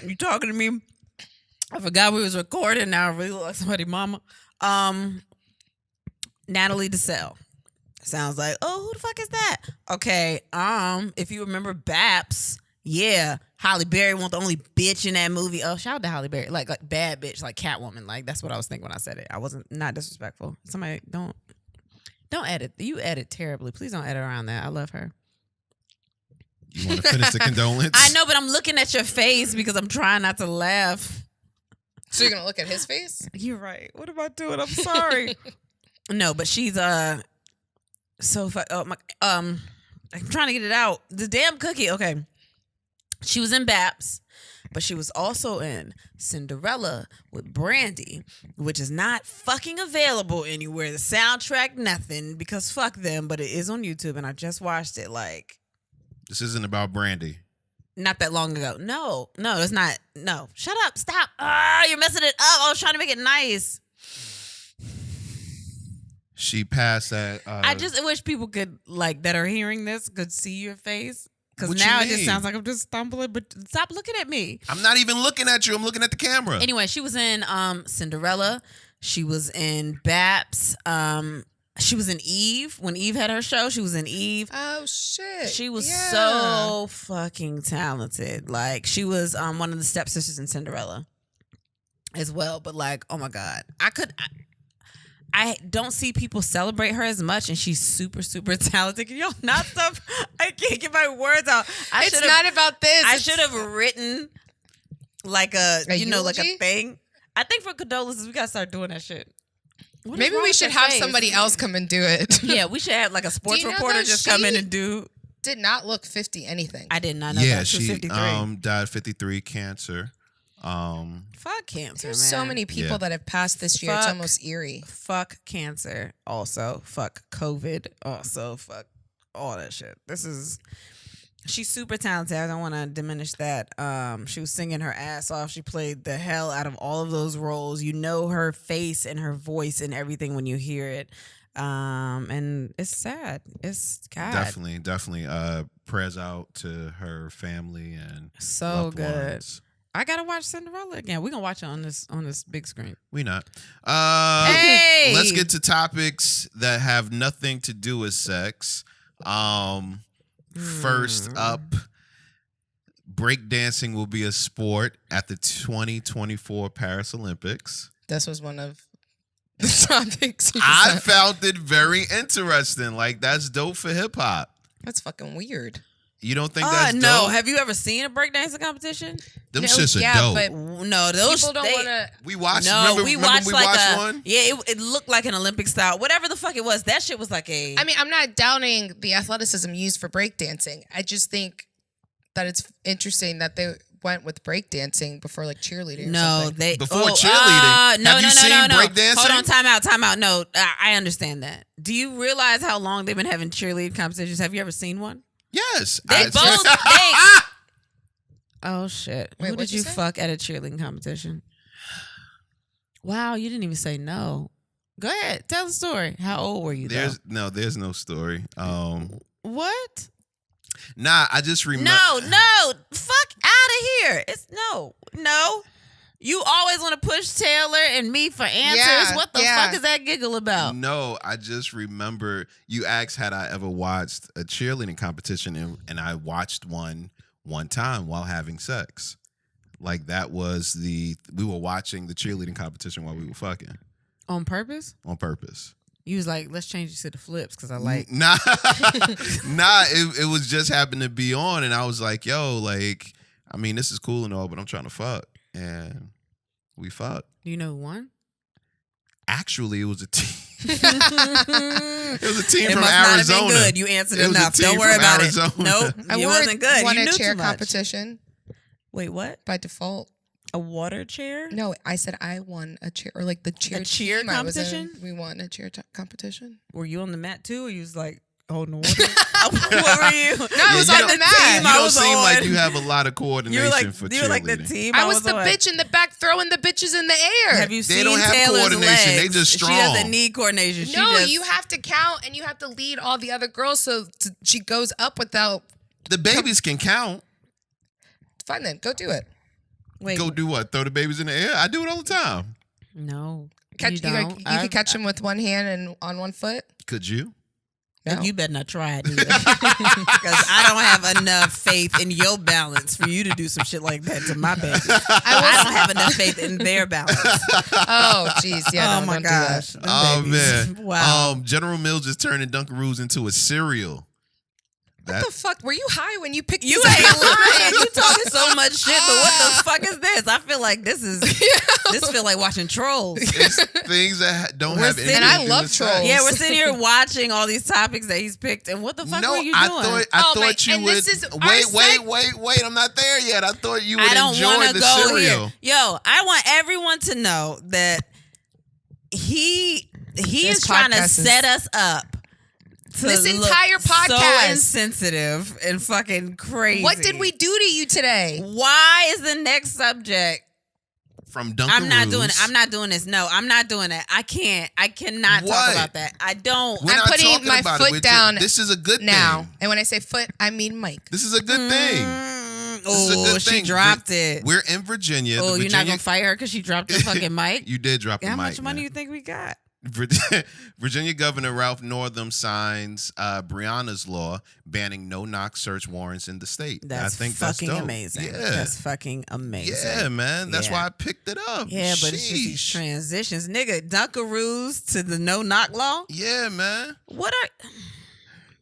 You talking to me? I forgot we was recording. Now I really look like somebody's mama. Natalie DeSalle. Sounds like, oh, who the fuck is that? Okay, if you remember Baps, yeah, Halle Berry wasn't the only bitch in that movie. Oh, shout out to Halle Berry. Like bad bitch, like Catwoman. Like that's what I was thinking when I said it. I wasn't not disrespectful. Somebody don't edit. You edit terribly. Please don't edit around that. I love her. You want to finish the condolence? I know, but I'm looking at your face because I'm trying not to laugh. So you're gonna look at his face? You're right. What am I doing? I'm sorry. No, but she's so I'm trying to get it out. The damn cookie. Okay. She was in Baps, but she was also in Cinderella with Brandy, which is not fucking available anywhere. The soundtrack, nothing, because fuck them, but it is on YouTube and I just watched it like This isn't about Brandy. not that long ago. No, it's not. No. Shut up. Stop. You're messing it up. I was trying to make it nice. She passed that. I just wish people could, like, that are hearing this could see your face. Because What now you it just mean? sounds like I'm just stumbling, but stop looking at me. I'm not even looking at you. I'm looking at the camera. Anyway, she was in Cinderella. She was in Baps. She was in Eve. When Eve had her show, she was in Eve. Oh shit. She was Yeah. so fucking talented. Like, she was one of the stepsisters in Cinderella as well. But, like, oh my God. I don't see people celebrate her as much, and she's super, super talented. Can y'all not stop? I can't get my words out. It's not about this. I It's- should have written like a like a eulogy? thing. I think for condolences, we gotta start doing that shit. What is Maybe wrong we with should your have face? somebody else come and do it. Yeah, we should have like a sports Do you know reporter that just come in she- and do. Did not look 50 anything. I did not know Yeah, that. She was she 53. died 53 cancer. Fuck cancer. There's man. so many people Yeah. that have passed this year. It's Fuck. almost eerie. Fuck cancer. Also, fuck COVID. Also, fuck all that shit. She's super talented. I don't want to diminish that. She was singing her ass off. She played the hell out of all of those roles. You know her face and her voice and everything when you hear it. And it's sad. It's God. Definitely. Prayers out to her family and so loved good. ones. I gotta watch Cinderella again. We're gonna watch it on this big screen. We not. Hey! Let's get to topics that have nothing to do with sex. First up, breakdancing will be a sport at the 2024 Paris Olympics. This was one of the topics. I found it very interesting. Like, that's dope for hip hop. That's fucking weird. You don't think that's dope? No. Have you ever seen a breakdancing competition? Them shits are dope. But no, those people don't want to. We watched. No, remember we we watched watched one. Yeah, it looked like an Olympic style. Whatever the fuck it was, that shit was like a. I mean, I'm not doubting the athleticism used for breakdancing. I just think that it's interesting that they went with breakdancing before like cheerleading. No, or something. they Before cheerleading. No, Have you seen no. breakdancing? Hold on, time out. No, I understand that. Do you realize how long they've been having cheerleading competitions? Have you ever seen one? Yes. They Oh shit! Wait, Who did what'd you you say? fuck at a cheerleading competition? Wow, you didn't even say no. Go ahead, tell the story. How old were you? There's no story. What? Nah, I just remember. No, fuck out of here. It's no. You always want to push Taylor and me for answers. Yeah, What the fuck is that giggle about? No, I just remember you asked had I ever watched a cheerleading competition, and I watched one time while having sex. Like, that was we were watching the cheerleading competition while we were fucking. On purpose? On purpose. You was like, let's change it to the flips because I like. Nah, it was just happened to be on, and I was like, yo, like, I mean, this is cool and all, but I'm trying to fuck. And we fucked. Do you know who won? Actually, it was a team. It was a team It from must Arizona. not have been good. You answered It was a enough. team Don't worry from about Arizona. it. Nope, it wasn't good. Won You a knew chair too much. competition Wait, what? by default. A water chair? No, I said I won a chair, or like the cheer. A cheer team I was in, competition? we won a cheer competition. Were you on the mat too, or you was like holding the water? What were you? No, I was you on don't- the mat. You I don't was seem on. like you have a lot of coordination You were like for you were like the cheerleading. team. I was the on. bitch in the back throwing the bitches in the air. Have you They seen don't have Taylor's coordination. They legs? just She strong. doesn't need coordination. She No, just, you have to count and you have to lead all the other girls so she goes up without. The babies can count. Fine then, go do it. wait. Go do what? Throw the babies in the air? I do it all the time. No, Catch, you you don't. can catch them with one hand and on one foot. Could you? No. You better not try it either, because I don't have enough faith in your balance for you to do some shit like that to my baby. I don't have enough faith in their balance. Oh, jeez, yeah. Oh no, my don't do gosh. that. Them Oh babies. man. Wow. General Mills is turning Dunkaroos into a cereal. What the fuck? Were you high when you picked You this ain't up? lying. You talking so much shit, but what the fuck is this? I feel like this feel like watching Trolls. It's things that don't have anything sitting- And I to do love with trolls. sex. Yeah, we're sitting here watching all these topics that he's picked, and what the fuck No, were you I doing? thought Oh, my- you and would this is our wait. I'm not there yet. I thought you would I don't enjoy want to the go cereal. here. Yo, I want everyone to know that he This is trying to podcast is- set us up. To This look entire so podcast. insensitive and fucking crazy. What did we do to you today? Why is the next subject? From Dunkaroos. I'm not doing it. I'm not doing this. No, I'm not doing it. I can't. I cannot What? talk about that. I don't. We're I'm not putting talking my about foot it. down This is a good Now, thing. and when I say foot, I mean Mike. This is a good thing. This is a Oh, good she thing. dropped it. We're in Virginia. Oh, The you're not Virginia- gonna fight her because she dropped the fucking mic? You did drop the How mic. much money man. you think we got? Virginia Governor Ralph Northam signs Breonna's law banning no-knock search warrants in the state. That's I think fucking that's dope. amazing. Yeah. That's fucking amazing. Yeah, man. That's Yeah. why I picked it up. Yeah, but it's just these Sheesh. transitions. Nigga, Dunkaroos to the no-knock law? Yeah, man. What are...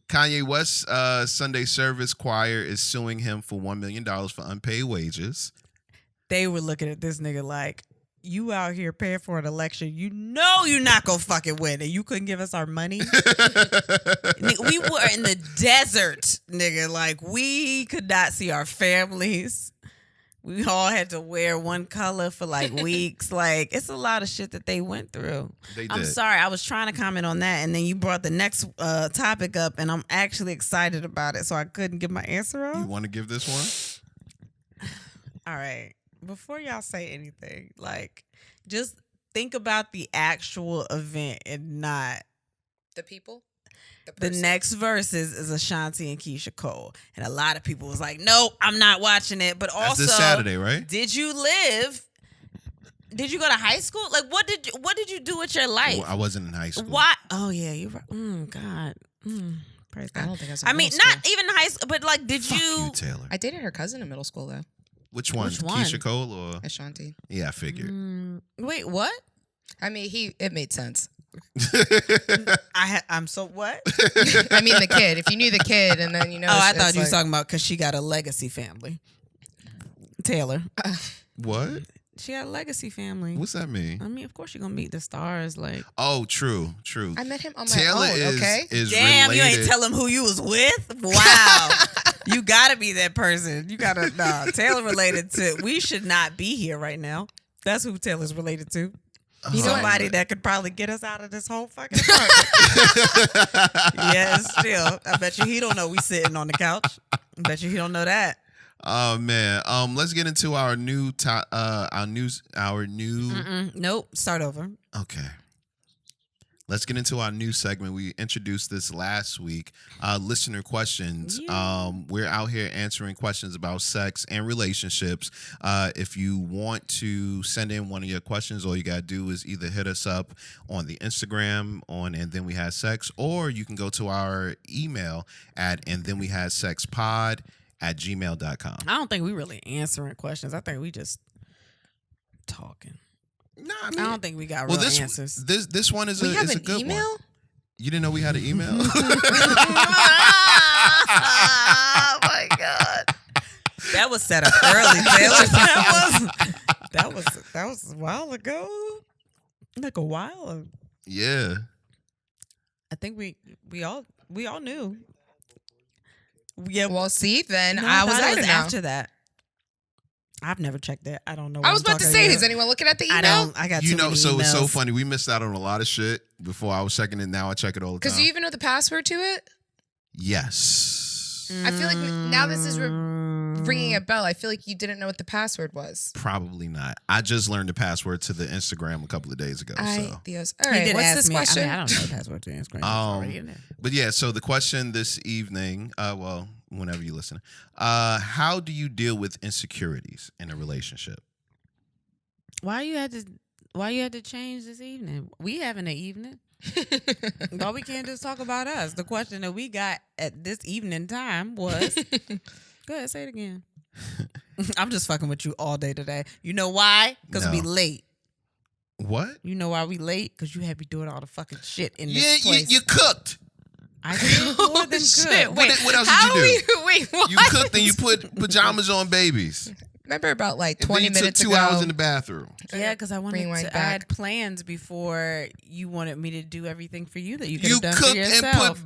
Kanye West's Sunday service choir is suing him for $1 million for unpaid wages. They were looking at this nigga like, you out here paying for an election. You know you're not gonna fucking win, and you couldn't give us our money. Nigga, we were in the desert, nigga. Like, we could not see our families. We all had to wear one color for like weeks. Like, it's a lot of shit that they went through. I'm sorry. I was trying to comment on that, and then you brought the next topic up, and I'm actually excited about it, so I couldn't give my answer on. You want to give this one? All right. Before y'all say anything, like, just think about the actual event and not the people. The next verses is Ashanti and Keisha Cole, and a lot of people was like, "Nope, I'm not watching it." But also, this Saturday, right? Did you live? Did you go to high school? Like, what did you do with your life? Well, I wasn't in high school. Why? Oh yeah, you're right. God. Praise God. I don't think I was. I mean, not even high school, but like, did Fuck you, Taylor? I dated her cousin in middle school though. Which one? Keisha Cole or Ashanti? Yeah, I figured. Wait, what? I mean, it made sense. I'm so what? I mean, the kid. If you knew the kid, and then Oh, I thought you were talking about because she got a legacy family. Taylor. What? She got a legacy family. What's that mean? I mean, of course you're gonna meet the stars. Like, oh, true. I met him on my Taylor own. is damn, related. you ain't tell him who you was with. Wow, you gotta be that person. You gotta. Nah, Taylor related to. We should not be here right now. That's who Taylor's related to. Somebody that could probably get us out of this whole fucking apartment. Yeah, still. I bet you he don't know we sitting on the couch. I bet you he don't know that. Oh man. Let's get into our new Nope. Start over. Okay. Let's get into our new segment. We introduced this last week. Listener questions. Yeah. We're out here answering questions about sex and relationships. If you want to send in one of your questions, all you gotta do is either hit us up on the Instagram and then we had sex, or you can go to our email at andthenwehadSexPod@gmail.com. I don't think we really answering questions. I think we just talking. No, I mean, I don't think we got real answers. This one is we have a an good email? one. You didn't know we had an email? Oh my God. That was set up early, Taylor. That was a while ago. Like a while ago. Yeah. I think we all knew. Yeah. Well, see, then No, I was after that. I've never checked that. I don't know. I was about to say, is anyone looking at the email? I got You too know, many so emails. it's so funny. We missed out on a lot of shit before I was checking it. Now I check it all the time. Because you even know the password to it? Yes. I feel like now this is ringing a bell. I feel like you didn't know what the password was. Probably not. I just learned the password to the Instagram a couple of days ago. So. Dios. All He right, did what's ask this me. question? I don't know the password to Instagram. It's already in there. But yeah, so the question this evening, well, whenever you listen, how do you deal with insecurities in a relationship? Why you had to change this evening? We having an evening. All we can't just talk about us. The question that we got at this evening time was, go ahead, say it again. I'm just fucking with you all day today. You know why? Because we late. What? You know why we late? Because you had me doing all the fucking shit in this Yeah, place. you cooked. I did more than shit. cook. Wait, What else how did you do? Wait, what? You cooked and you put pajamas on babies. Remember about like And 20 then you minutes took ago? 2 hours in the bathroom. Yeah, because I wanted Rewind to back. add plans before you wanted me to do everything for you that you could You have done for cooked and yourself.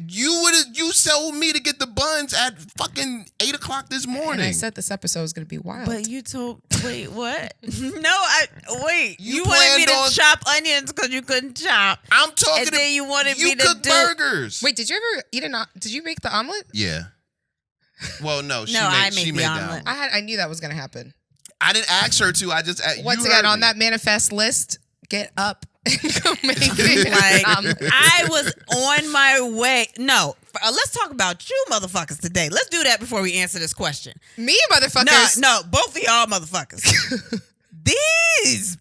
you told me to get the buns at fucking 8:00 this morning. And I said this episode was going to be wild. But you told wait what? You You wanted me planned on- to chop onions because you couldn't chop, I'm talking and then you wanted you me to cook do. burgers. Wait, did you ever eat did you make the omelet? Yeah. Well, no, I she made made the that omelet. one. I knew that was going to happen. I didn't ask her to. I just Once you again, heard on me. that manifest list, get up and go make Like it. I was on my way. No, let's talk about you motherfuckers today. Let's do that before we answer this question. Me, motherfuckers. No, both of y'all motherfuckers. These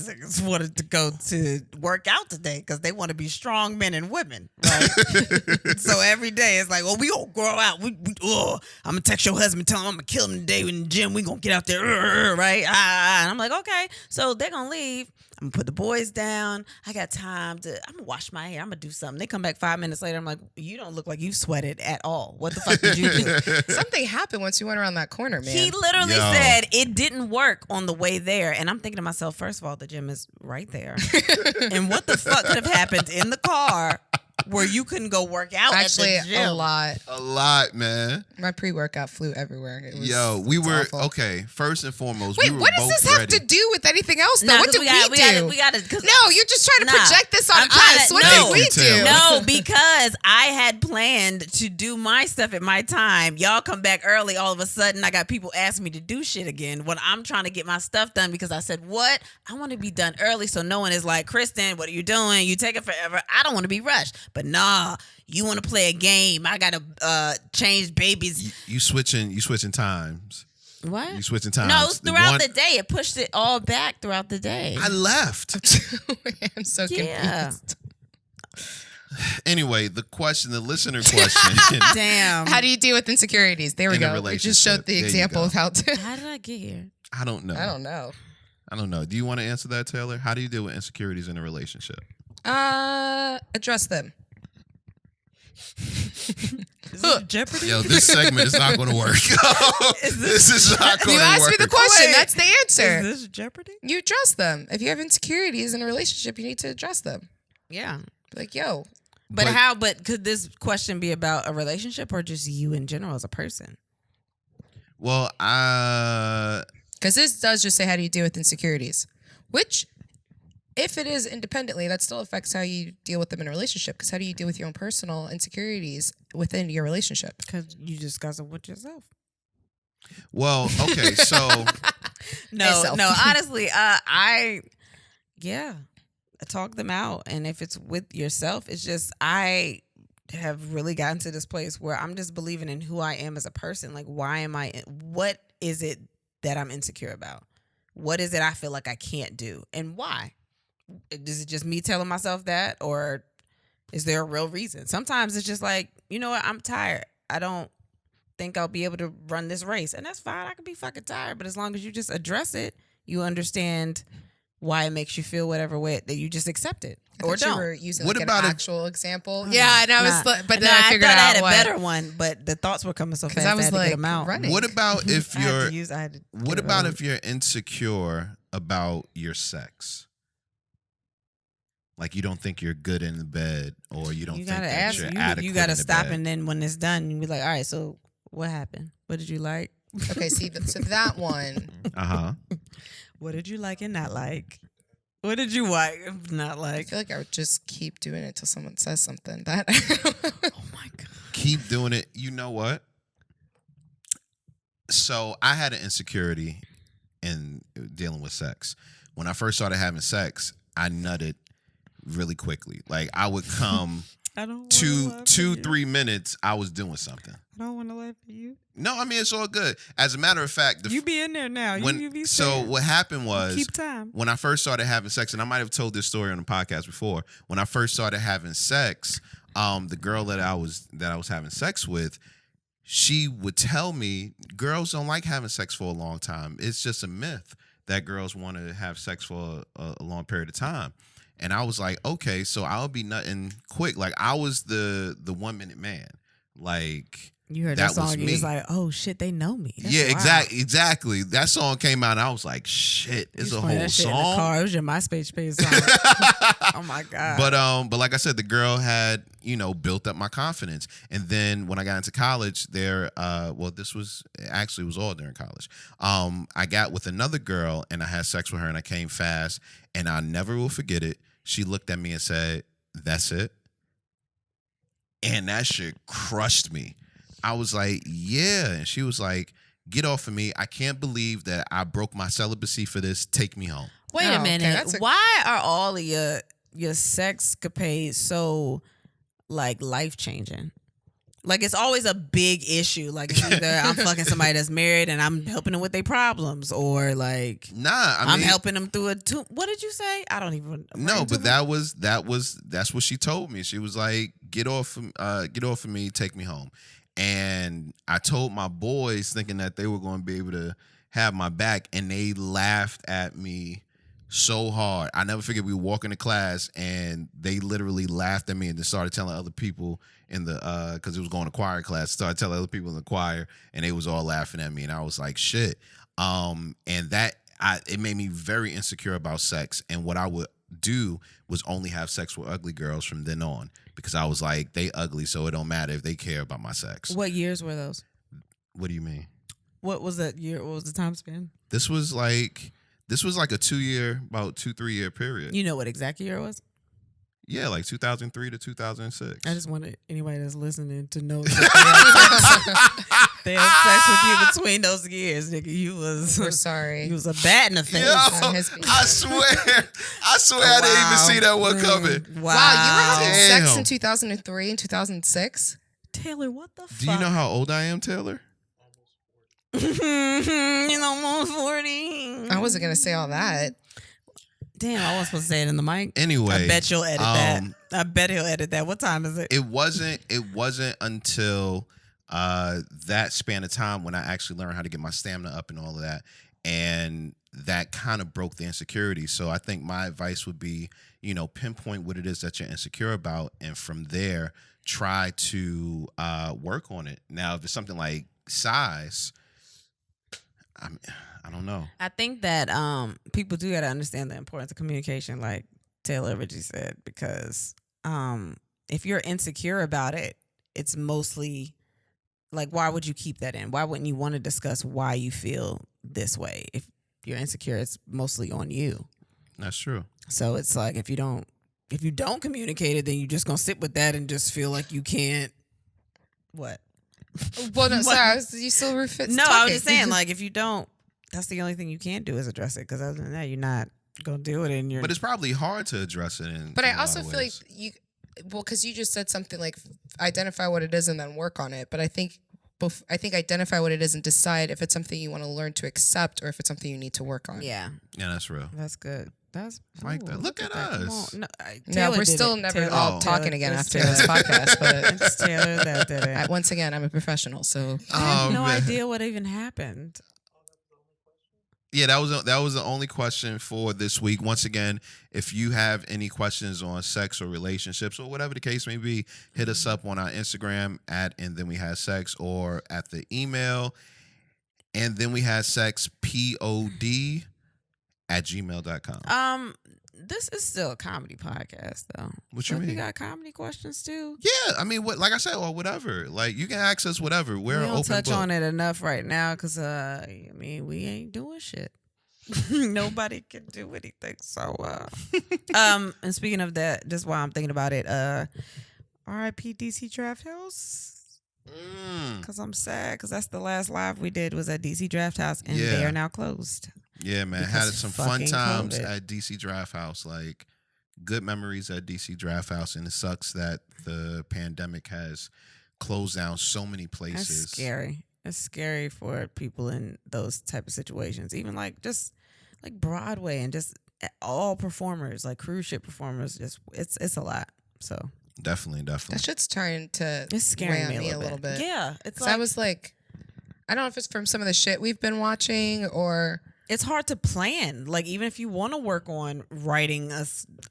niggas wanted to go to work out today because they want to be strong men and women, right? So every day it's like, well, we gonna grow out. I'm gonna text your husband, tell him I'm gonna kill him today in the gym. We gonna get out there, right? And I'm like, okay. So they're gonna leave. I'm gonna put the boys down. I got time I'm gonna wash my hair. I'm gonna do something. They come back 5 minutes later. I'm like, you don't look like you've sweated at all. What the fuck did you do? Something happened once you went around that corner, man. He literally Yo. said it didn't work on the way there. And I'm thinking to myself, first of all, the gym is right there. And what the fuck could have happened in the car where you couldn't go work out Actually, at the gym. a lot, man. My pre-workout flew everywhere. We were awful. okay. First and foremost, Wait, we were what does both this have ready. to do with anything else? Though? Nah, What 'cause did we do? We gotta, No, you're just trying to project this on I'm trying us. to- What no. did we do? No, because I had planned to do my stuff at my time. Y'all come back early. All of a sudden, I got people asking me to do shit again when I'm trying to get my stuff done because I said, what? I want to be done early so no one is like, Kristen, what are you doing? You take it forever. I don't want to be rushed. But nah, you want to play a game. I got to change babies. You switching times. What? You switching times. No, it was throughout the day. It pushed it all back throughout the day. I left. I'm so Yeah. confused. Anyway, the listener question. Damn. How do you deal with insecurities? There we In a go. We relationship. just showed the There you example go. of how to. How did I get here? I don't know. I don't know. Do you want to answer that, Taylor? How do you deal with insecurities in a relationship? Address them. Is this Jeopardy? Yo, this segment is not going to work. This is not going You to work. asked me the question. Wait. That's the answer. Is this Jeopardy? You address them. If you have insecurities in a relationship, you need to address them. Yeah. Be like, yo, But could this question be about a relationship or just you in general as a person? Well, because this does just say, how do you deal with insecurities? Which, if it is independently, that still affects how you deal with them in a relationship. Because how do you deal with your own personal insecurities within your relationship? Because you discuss it with yourself. well, okay, so Myself. No, honestly, I talk them out. And if it's with yourself, it's just, I have really gotten to this place where I'm just believing in who I am as a person. Like, what is it that I'm insecure about? What is it I feel like I can't do? And why? Is it just me telling myself that? Or is there a real reason? Sometimes it's just like, you know what? I'm tired. I don't think I'll be able to run this race. And that's fine. I can be fucking tired. But as long as you just address it, you understand why it makes you feel whatever way, that you just accept it. Or You don't. were using What like about an if- actual example. Yeah, and I was, but then Nah, I figured thought out I had a what. better one, but the thoughts were coming so fast. Because I was had to get like them out. running. what about if I had you're to use. I had to what get a about better if you're insecure about your sex? Like you don't think you're good in the bed, or you don't You think gotta that ask. you're You adequate gotta in the stop, bed. and then when it's done, you be like, "All right, so what happened? What did you like? Okay, see, so that one. What did you like and not like? What did you like and not I like? feel like I would just keep doing it until someone says something that. Oh my god! Keep doing it. You know what? So I had an insecurity in dealing with sex. When I first started having sex, I nutted really quickly. Like I would come I don't. two, 3 minutes. I was doing something. I don't want to laugh at you. No, I mean it's all good. As a matter of fact, You be in there now. You be so saying, what happened was keep time. when I first started having sex, and I might have told this story on the podcast before. When I first started having sex, the girl that I was having sex with, she would tell me girls don't like having sex for a long time. It's just a myth that girls want to have sex for a long period of time. And I was like, okay, so I'll be nutting quick. Like I was the 1 minute man. Like You heard that that, song, was and you me. was like, "Oh shit, they know me." That's yeah, wild. exactly. That song came out, and I was like, shit, You it's was a playing whole that shit in the song. car. It was your MySpace page song. Oh my god! But like I said, the girl had built up my confidence, and then when I got into college, this was actually all during college. I got with another girl, and I had sex with her, and I came fast, and I never will forget it. She looked at me and said, "That's it," and that shit crushed me. I was like, "Yeah," and she was like, "Get off of me! I can't believe that I broke my celibacy for this. Take me home." Wait Oh, a okay, minute. that's a- Why are all of your sex capades so like life changing? Like it's always a big issue. Like it's either I'm fucking somebody that's married and I'm helping them with their problems, or like Nah, I'm helping them through what did you say? I don't even No, but that's what she told me. She was like, get off of me, take me home. And I told my boys, thinking that they were going to be able to have my back, and they laughed at me so hard. I never figured we were walking to class, and they literally laughed at me and then started telling other people in the because it was going to choir class, started telling other people in the choir, and they was all laughing at me, and I was like, shit. And that it made me very insecure about sex, and what I would do was only have sex with ugly girls from then on, because I was like, they ugly, so it don't matter if they care about my sex. What years were those? What do you mean? What was that year? What was the time span? This was like a 2-3 year period. You know what exact year it was? Yeah, like 2003 to 2006. I just wanted anybody that's listening to know that they had sex with you between those years, nigga. We're sorry. You was a bat in the face. Yo, I swear I didn't even see that one coming. Wow. Wow, you were having sex Damn. in 2003 and 2006? Taylor, what the fuck? Do you know how old I am, Taylor? You're almost 40. I wasn't going to say all that. Damn, I wasn't supposed to say it in the mic. Anyway, I bet you'll edit that. I bet he'll edit that. What time is it? It wasn't until that span of time when I actually learned how to get my stamina up and all of that, and that kind of broke the insecurity. So I think my advice would be, pinpoint what it is that you're insecure about, and from there try to work on it. Now, if it's something like size, I don't know. I think that people do got to understand the importance of communication, like Taylor Ritchie said, because if you're insecure about it, it's mostly like, why would you keep that in? Why wouldn't you want to discuss why you feel this way? If you're insecure, it's mostly on you. That's true. So it's like, if you don't communicate it, then you're just gonna sit with that and just feel like you can't. What? Well, no, sorry. You still were fit. No, I was just saying, like, if you don't, that's the only thing you can do is address it. Because other than that, you're not gonna do it. And But it's probably hard to address it. But I also feel like because you just said something like identify what it is and then work on it. But I think identify what it is and decide if it's something you want to learn to accept or if it's something you need to work on. Yeah, that's real. That's good. That's like that. Look at us. No, we're still never all talking again after this podcast. But it's Taylor that did it. Once again, I'm a professional, so I have no idea what even happened. Yeah, that was the only question for this week. Once again, if you have any questions on sex or relationships or whatever the case may be, hit us up on our Instagram at And Then We Had Sex, or at the email And Then We Had Sex pod@gmail.com. This is still a comedy podcast, though. What you mean? You got comedy questions too? Yeah, I mean, like I said, or whatever. Like, you can ask us whatever. We're We an don't open touch book. on it enough right now because, we ain't doing shit. Nobody can do anything. So, and speaking of that, just while I'm thinking about it, R.I.P. DC Draft House. Because I'm sad because that's the last live we did was at DC Draft House, and they are now closed. Yeah, man. Because Had some fun times COVID. at DC Draft House. Like, good memories at DC Draft House. And it sucks that the pandemic has closed down so many places. That's scary. It's scary for people in those type of situations. Even just like Broadway and just all performers, like cruise ship performers. Just it's a lot. So Definitely. that shit's turning to it's scaring weigh on me a little bit. Yeah, it's like I was like, I don't know if it's from some of the shit we've been watching or. It's hard to plan. Like, even if you want to work on writing a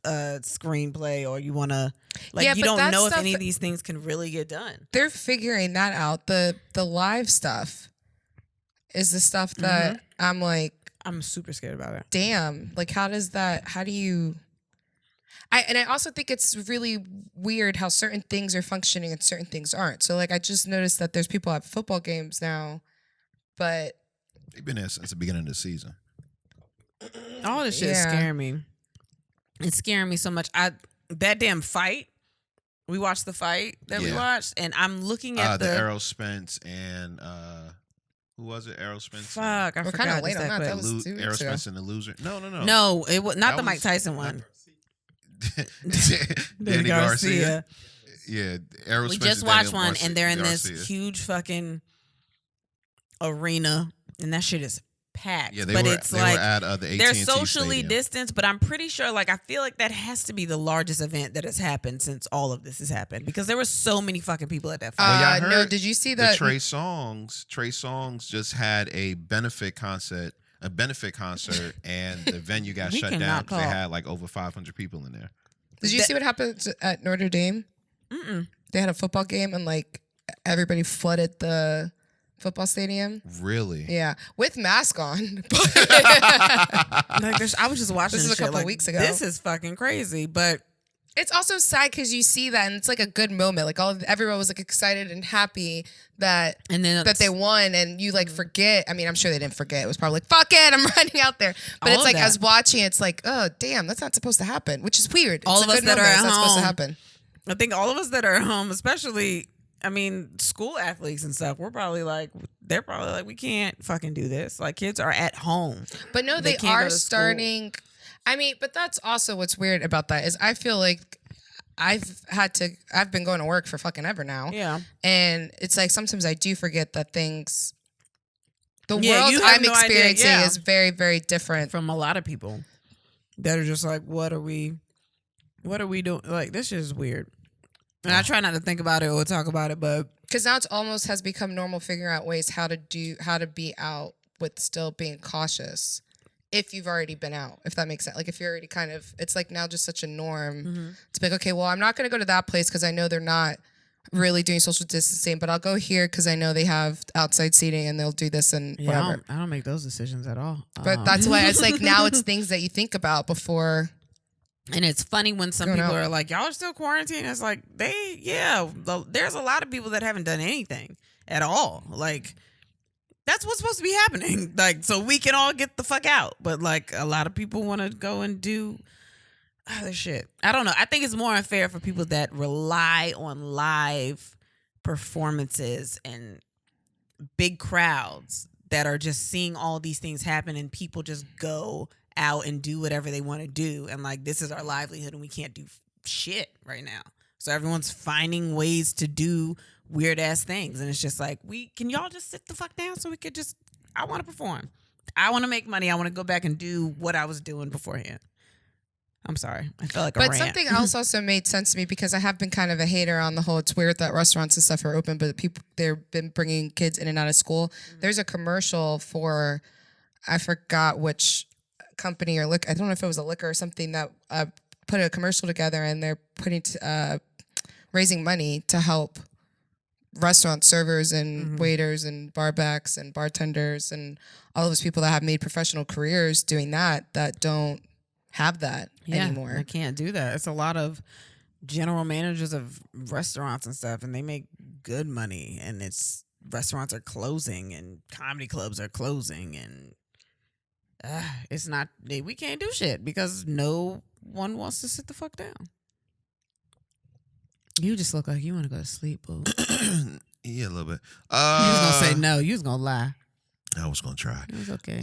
screenplay or you want to, you don't know if any of these things can really get done. They're figuring that out. The live stuff is the stuff that I'm like, I'm super scared about it. Damn. Like, how do you... I also think it's really weird how certain things are functioning and certain things aren't. So, like, I just noticed that there's people at football games now, but... They've been there since the beginning of the season. All this shit is scaring me. It's scaring me so much. That damn fight. We watched the fight that we watched, and I'm looking at the Errol Spence and who was it? Errol Spence. Fuck, I We're forgot. kind of late on that. That was 2 weeks Errol ago. Spence and the loser. No. No, it was not That the Mike was- Tyson one. Danny Garcia. Yeah, Errol We Spence just and watched Daniel one, and they're in Garcia. this huge fucking arena, and that shit is packed. Yeah, they but were. it's They like were at the AT&T they're socially Stadium. distanced, but I'm pretty sure, like, I feel like that has to be the largest event that has happened since all of this has happened because there were so many fucking people at that fight. Well, y'all no, heard did you see The that? Trey Songz just had a benefit concert, and the venue got We shut down cannot because they talk. had like over 500 people in there. Did you see what happened at Notre Dame? Mm-mm. They had a football game and like everybody flooded the football stadium. Really? Yeah, with mask on. I was just watching This is a couple weeks ago. This is fucking crazy, but It's also sad because you see that, and it's like a good moment. Like everyone was like excited and happy that they won, and you like forget. I mean, I'm sure they didn't forget. It was probably like, "Fuck it, I'm running out there." But All it's like that. as watching, it's like, "Oh damn, that's not supposed to happen," which is weird. All It's of a us good that are moment. at It's not supposed to home. happen. I think all of us that are at home, especially, I mean, school athletes and stuff, they're probably like, we can't fucking do this. Like, kids are at home. But no, They they can't go are to starting. I mean, but that's also what's weird about that is I feel like I've been going to work for fucking ever now. Yeah. And it's like sometimes I do forget that things, the Yeah, world you have I'm no idea, experiencing yeah. is very, very different. From a lot of people that are just like, what are we doing? Like, this shit is weird. And I try not to think about it or talk about it, but Because now it's almost has become normal figuring out ways how to be out with still being cautious if you've already been out, if that makes sense. Like if you're already kind of, it's like now just such a norm to be like, okay, well, I'm not going to go to that place because I know they're not really doing social distancing, but I'll go here because I know they have outside seating and they'll do this and whatever. I don't make those decisions at all. But that's why it's like now it's things that you think about before. And it's funny when some Going people out. are like, y'all are still quarantined. It's like, there's a lot of people that haven't done anything at all. Like, that's what's supposed to be happening. Like, so we can all get the fuck out. But like, a lot of people want to go and do other shit. I don't know. I think it's more unfair for people that rely on live performances and big crowds that are just seeing all these things happen and people just go out and do whatever they want to do. And like, this is our livelihood and we can't do shit right now. So everyone's finding ways to do weird ass things. And it's just like, can y'all just sit the fuck down so we could just, I want to perform. I want to make money. I want to go back and do what I was doing beforehand. I'm sorry. I felt like a But rant. something else also made sense to me because I have been kind of a hater on the whole, it's weird that restaurants and stuff are open, but they've been bringing kids in and out of school. There's a commercial for, I forgot which company or I don't know if it was a liquor or something that put a commercial together and they're raising money to help restaurant servers and waiters and barbacks and bartenders and all those people that have made professional careers doing that don't have that anymore. I can't do that. It's a lot of general managers of restaurants and stuff, and they make good money, and restaurants are closing and comedy clubs are closing, and it's not, we can't do shit because no one wants to sit the fuck down. You just look like you want to go to sleep, boo. Yeah, a little bit. You was gonna say no. You was gonna lie. I was gonna try. It was okay.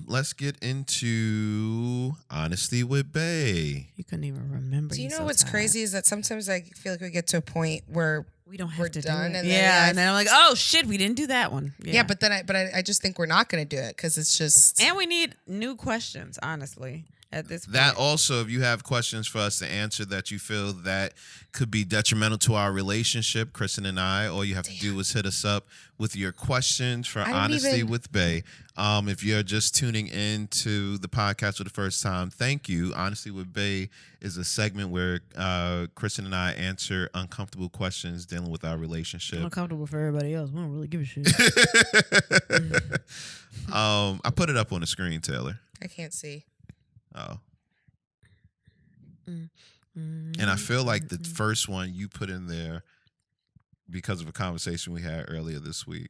Let's get into Honesty with Bae. You couldn't even remember. Do you know what's crazy is that sometimes I feel like we get to a point where We don't have we're to done, do it. and then And then I'm like, oh shit, we didn't do that one. yeah, but then I just think we're not going to do it because it's just And we need new questions, honestly, at this point. That also, if you have questions for us to answer that you feel that could be detrimental to our relationship, Kristen and I, all you have to do is hit us up with your questions for Honesty with Bae. If you're just tuning in to the podcast for the first time, thank you. Honesty with Bae is a segment where Kristen and I answer uncomfortable questions dealing with our relationship. Uncomfortable for everybody else. We don't really give a shit. I put it up on the screen, Taylor. I can't see. Oh. And I feel like the first one you put in there because of a conversation we had earlier this week.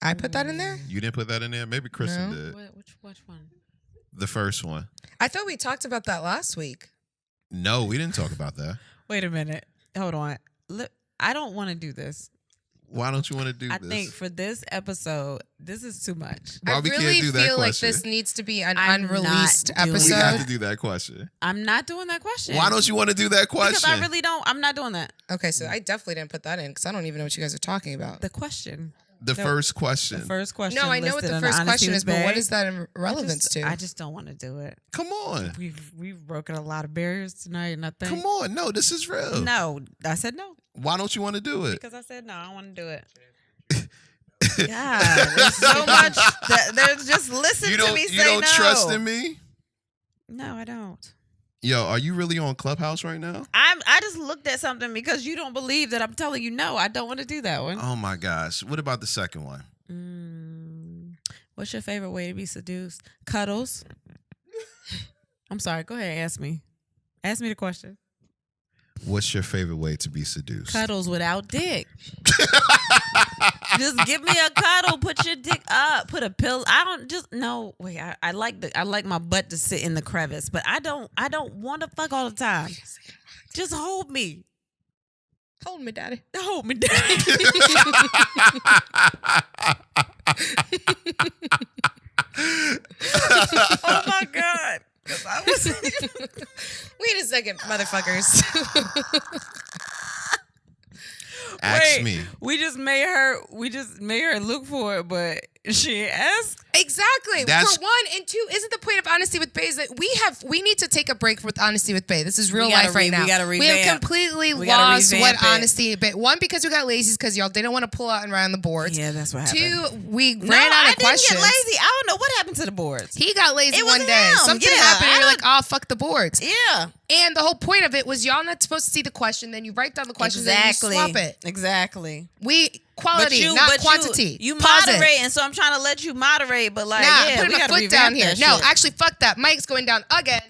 I put that in there? You didn't put that in there? Maybe Kristen No. did. Which one? The first one. I thought we talked about that last week. No, we didn't talk about that. Wait a minute. Hold on. Look, I don't want to do this. Why don't you want to do I this? think for this episode, this is too much. Why I we really can't do that feel like question? this needs to be an I'm unreleased not doing We have to episode. do that question. I'm not doing that question. Why don't you want to do that question? Because I really don't. I'm not doing that. Okay, so I definitely didn't put that in because I don't even know what you guys are talking about. The question. the first question. The first question. No, I know what listed the on first Honesty question with is, but what Bae. is that in relevance to? I just don't want to do it. Come on. We've broken a lot of barriers tonight, and I think Come on. No, this is real. No, I said no Why don't you want to do it? because I said no. I don't want to do it. God, there's so much. There's just listen You to don't me say you don't no. trust in me? No, I don't. Yo, are you really on Clubhouse right now? I just looked at something because you don't believe that I'm telling you no. I don't want to do that one. Oh my gosh. What about the second one? What's your favorite way to be seduced? Cuddles. I'm sorry. Go ahead and ask me. Ask me the question. What's your favorite way to be seduced? Cuddles without dick. Just give me a cuddle. Put your dick up. Put a pillow. I don't just no. Wait. I like my butt to sit in the crevice, but I don't want to fuck all the time. Just hold me. Hold me, daddy. Hold me, daddy. Oh my God. Wait a second, motherfuckers. Ask me. We just made her look for it, but she asked. Exactly. For one, and two, isn't the point of Honesty with Bae is that we need to take a break with Honesty with Bae. This is real life right now. We gotta We have revamp. completely We gotta lost revamp what it. Honesty. But one, because we got lazy, because y'all didn't want to pull out and run the boards. Yeah, that's what happened. Two, we No, ran out I of didn't questions. get lazy. I don't know what happened to the boards. He got lazy It was one day. him. Something Yeah, happened. And I you're like, oh, fuck the boards. Yeah. And the whole point of it was y'all not supposed to see the question. Then you write down the question. Exactly. Then you swap it. Exactly. Quality, not quantity. You Pause it. moderate, and so I'm trying to let you moderate, but like, Nah, yeah, putting we my gotta foot down revamp here. that No, shit. actually, fuck that. Mike's going down again.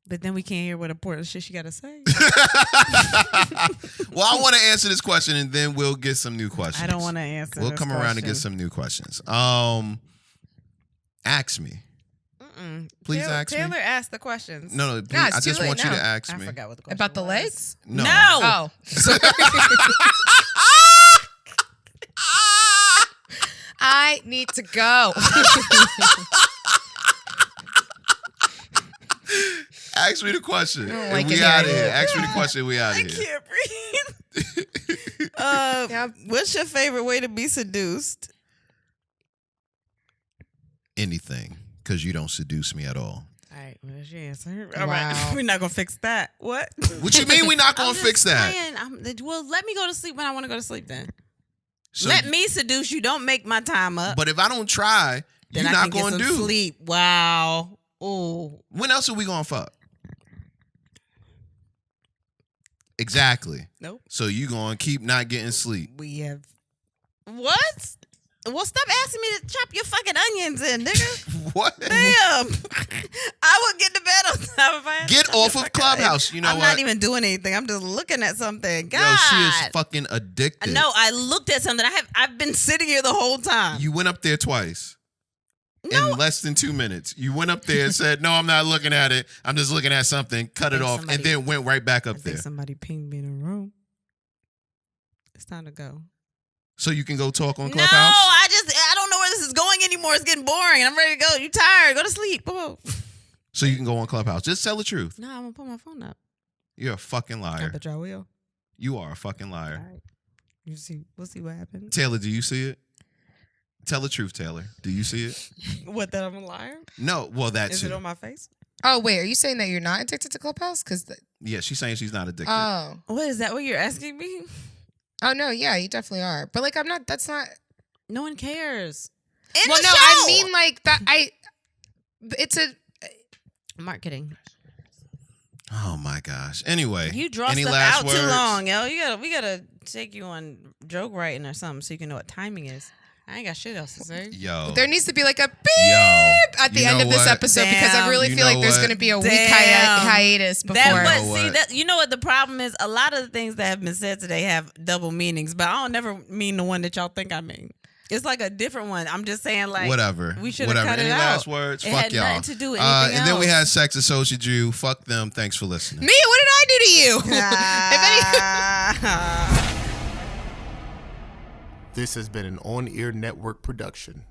But then we can't hear what important shit she got to say. Well, I want to answer this question, and then we'll get some new questions. I don't want to answer. We'll this come around and get question. some new questions. Ask me. Please ask me. Taylor asked the questions. No, please, Nah, it's I just too late want you to now. ask I me. forgot what the question About the was. legs? No. Oh. Sorry. I need to go. Ask me the question. don't And like we it out of here. here. Ask me the question. We out I of here. can't breathe. What's your favorite way to be seduced? Anything, because you don't seduce me at all. All right, what's your answer? All Wow. right, we're not gonna fix that. What? What you mean we not I'm gonna just fix that? saying, well, let me go to sleep when I want to go to sleep. Then So, let me seduce you. Don't make my time up. But if I don't try, then you're I not can gonna get some do. sleep. Wow. Oh, When else are we gonna fuck? Exactly. nope. So you gonna keep not getting sleep? We have what? Well, stop asking me to chop your fucking onions in, nigga. What? Damn. I would get to bed on time if I had to Get chop your off of fucking Clubhouse. onions. You know I'm what? not even doing anything. I'm just looking at something. God. Yo, she is fucking addicted. No, I looked at something. I've been sitting here the whole time. You went up there twice. No. In less than 2 minutes. You went up there and said, no, I'm not looking at it. I'm just looking at something. Cut it think off. somebody- And then went right back up I think there. somebody pinged me in the room. It's time to go. So you can go talk on No, Clubhouse? I don't know where this is going anymore. It's getting boring. I'm ready to go. You tired? Go to sleep. Come on. So you can go on Clubhouse. Just tell the truth. No, I'm gonna put my phone up. You're a fucking I liar. bet y'all will. You are a fucking All liar. right. We'll see what happens. Taylor, do you see it? Tell the truth, Taylor. Do you see it? What, that I'm a liar? No. Well, that Is too. it on my face? Oh, wait. Are you saying that you're not addicted to Clubhouse? Yeah, she's saying she's not addicted. What is that? What you're asking me? Oh, no. Yeah, you definitely are. But, like, I'm not. That's not. No one cares. Well, no, I mean, like, that. It's a. Marketing. Oh my gosh. Anyway, You draw any stuff last out words? too long, yo. We gotta take you on joke writing or something so you can know what timing is. I ain't got shit else to say. Yo. There needs to be, like, a beep Yo. at the You end know of this what? episode because I Damn. really You feel know like there's what? going to be a week Damn. hiatus before. That, You know but see, what? you know what the problem is? A lot of the things that have been said today have double meanings, but I don't never mean the one that y'all think I mean. It's like a different one. I'm just saying, like, Whatever. we should've Whatever. cut it Any out. last words? It Fuck had y'all. nothing to do with anything and then we else. had Sex Associate Jew. Fuck them. Thanks for listening. Me? What did I do to you? If any. This has been an On-Air Network production.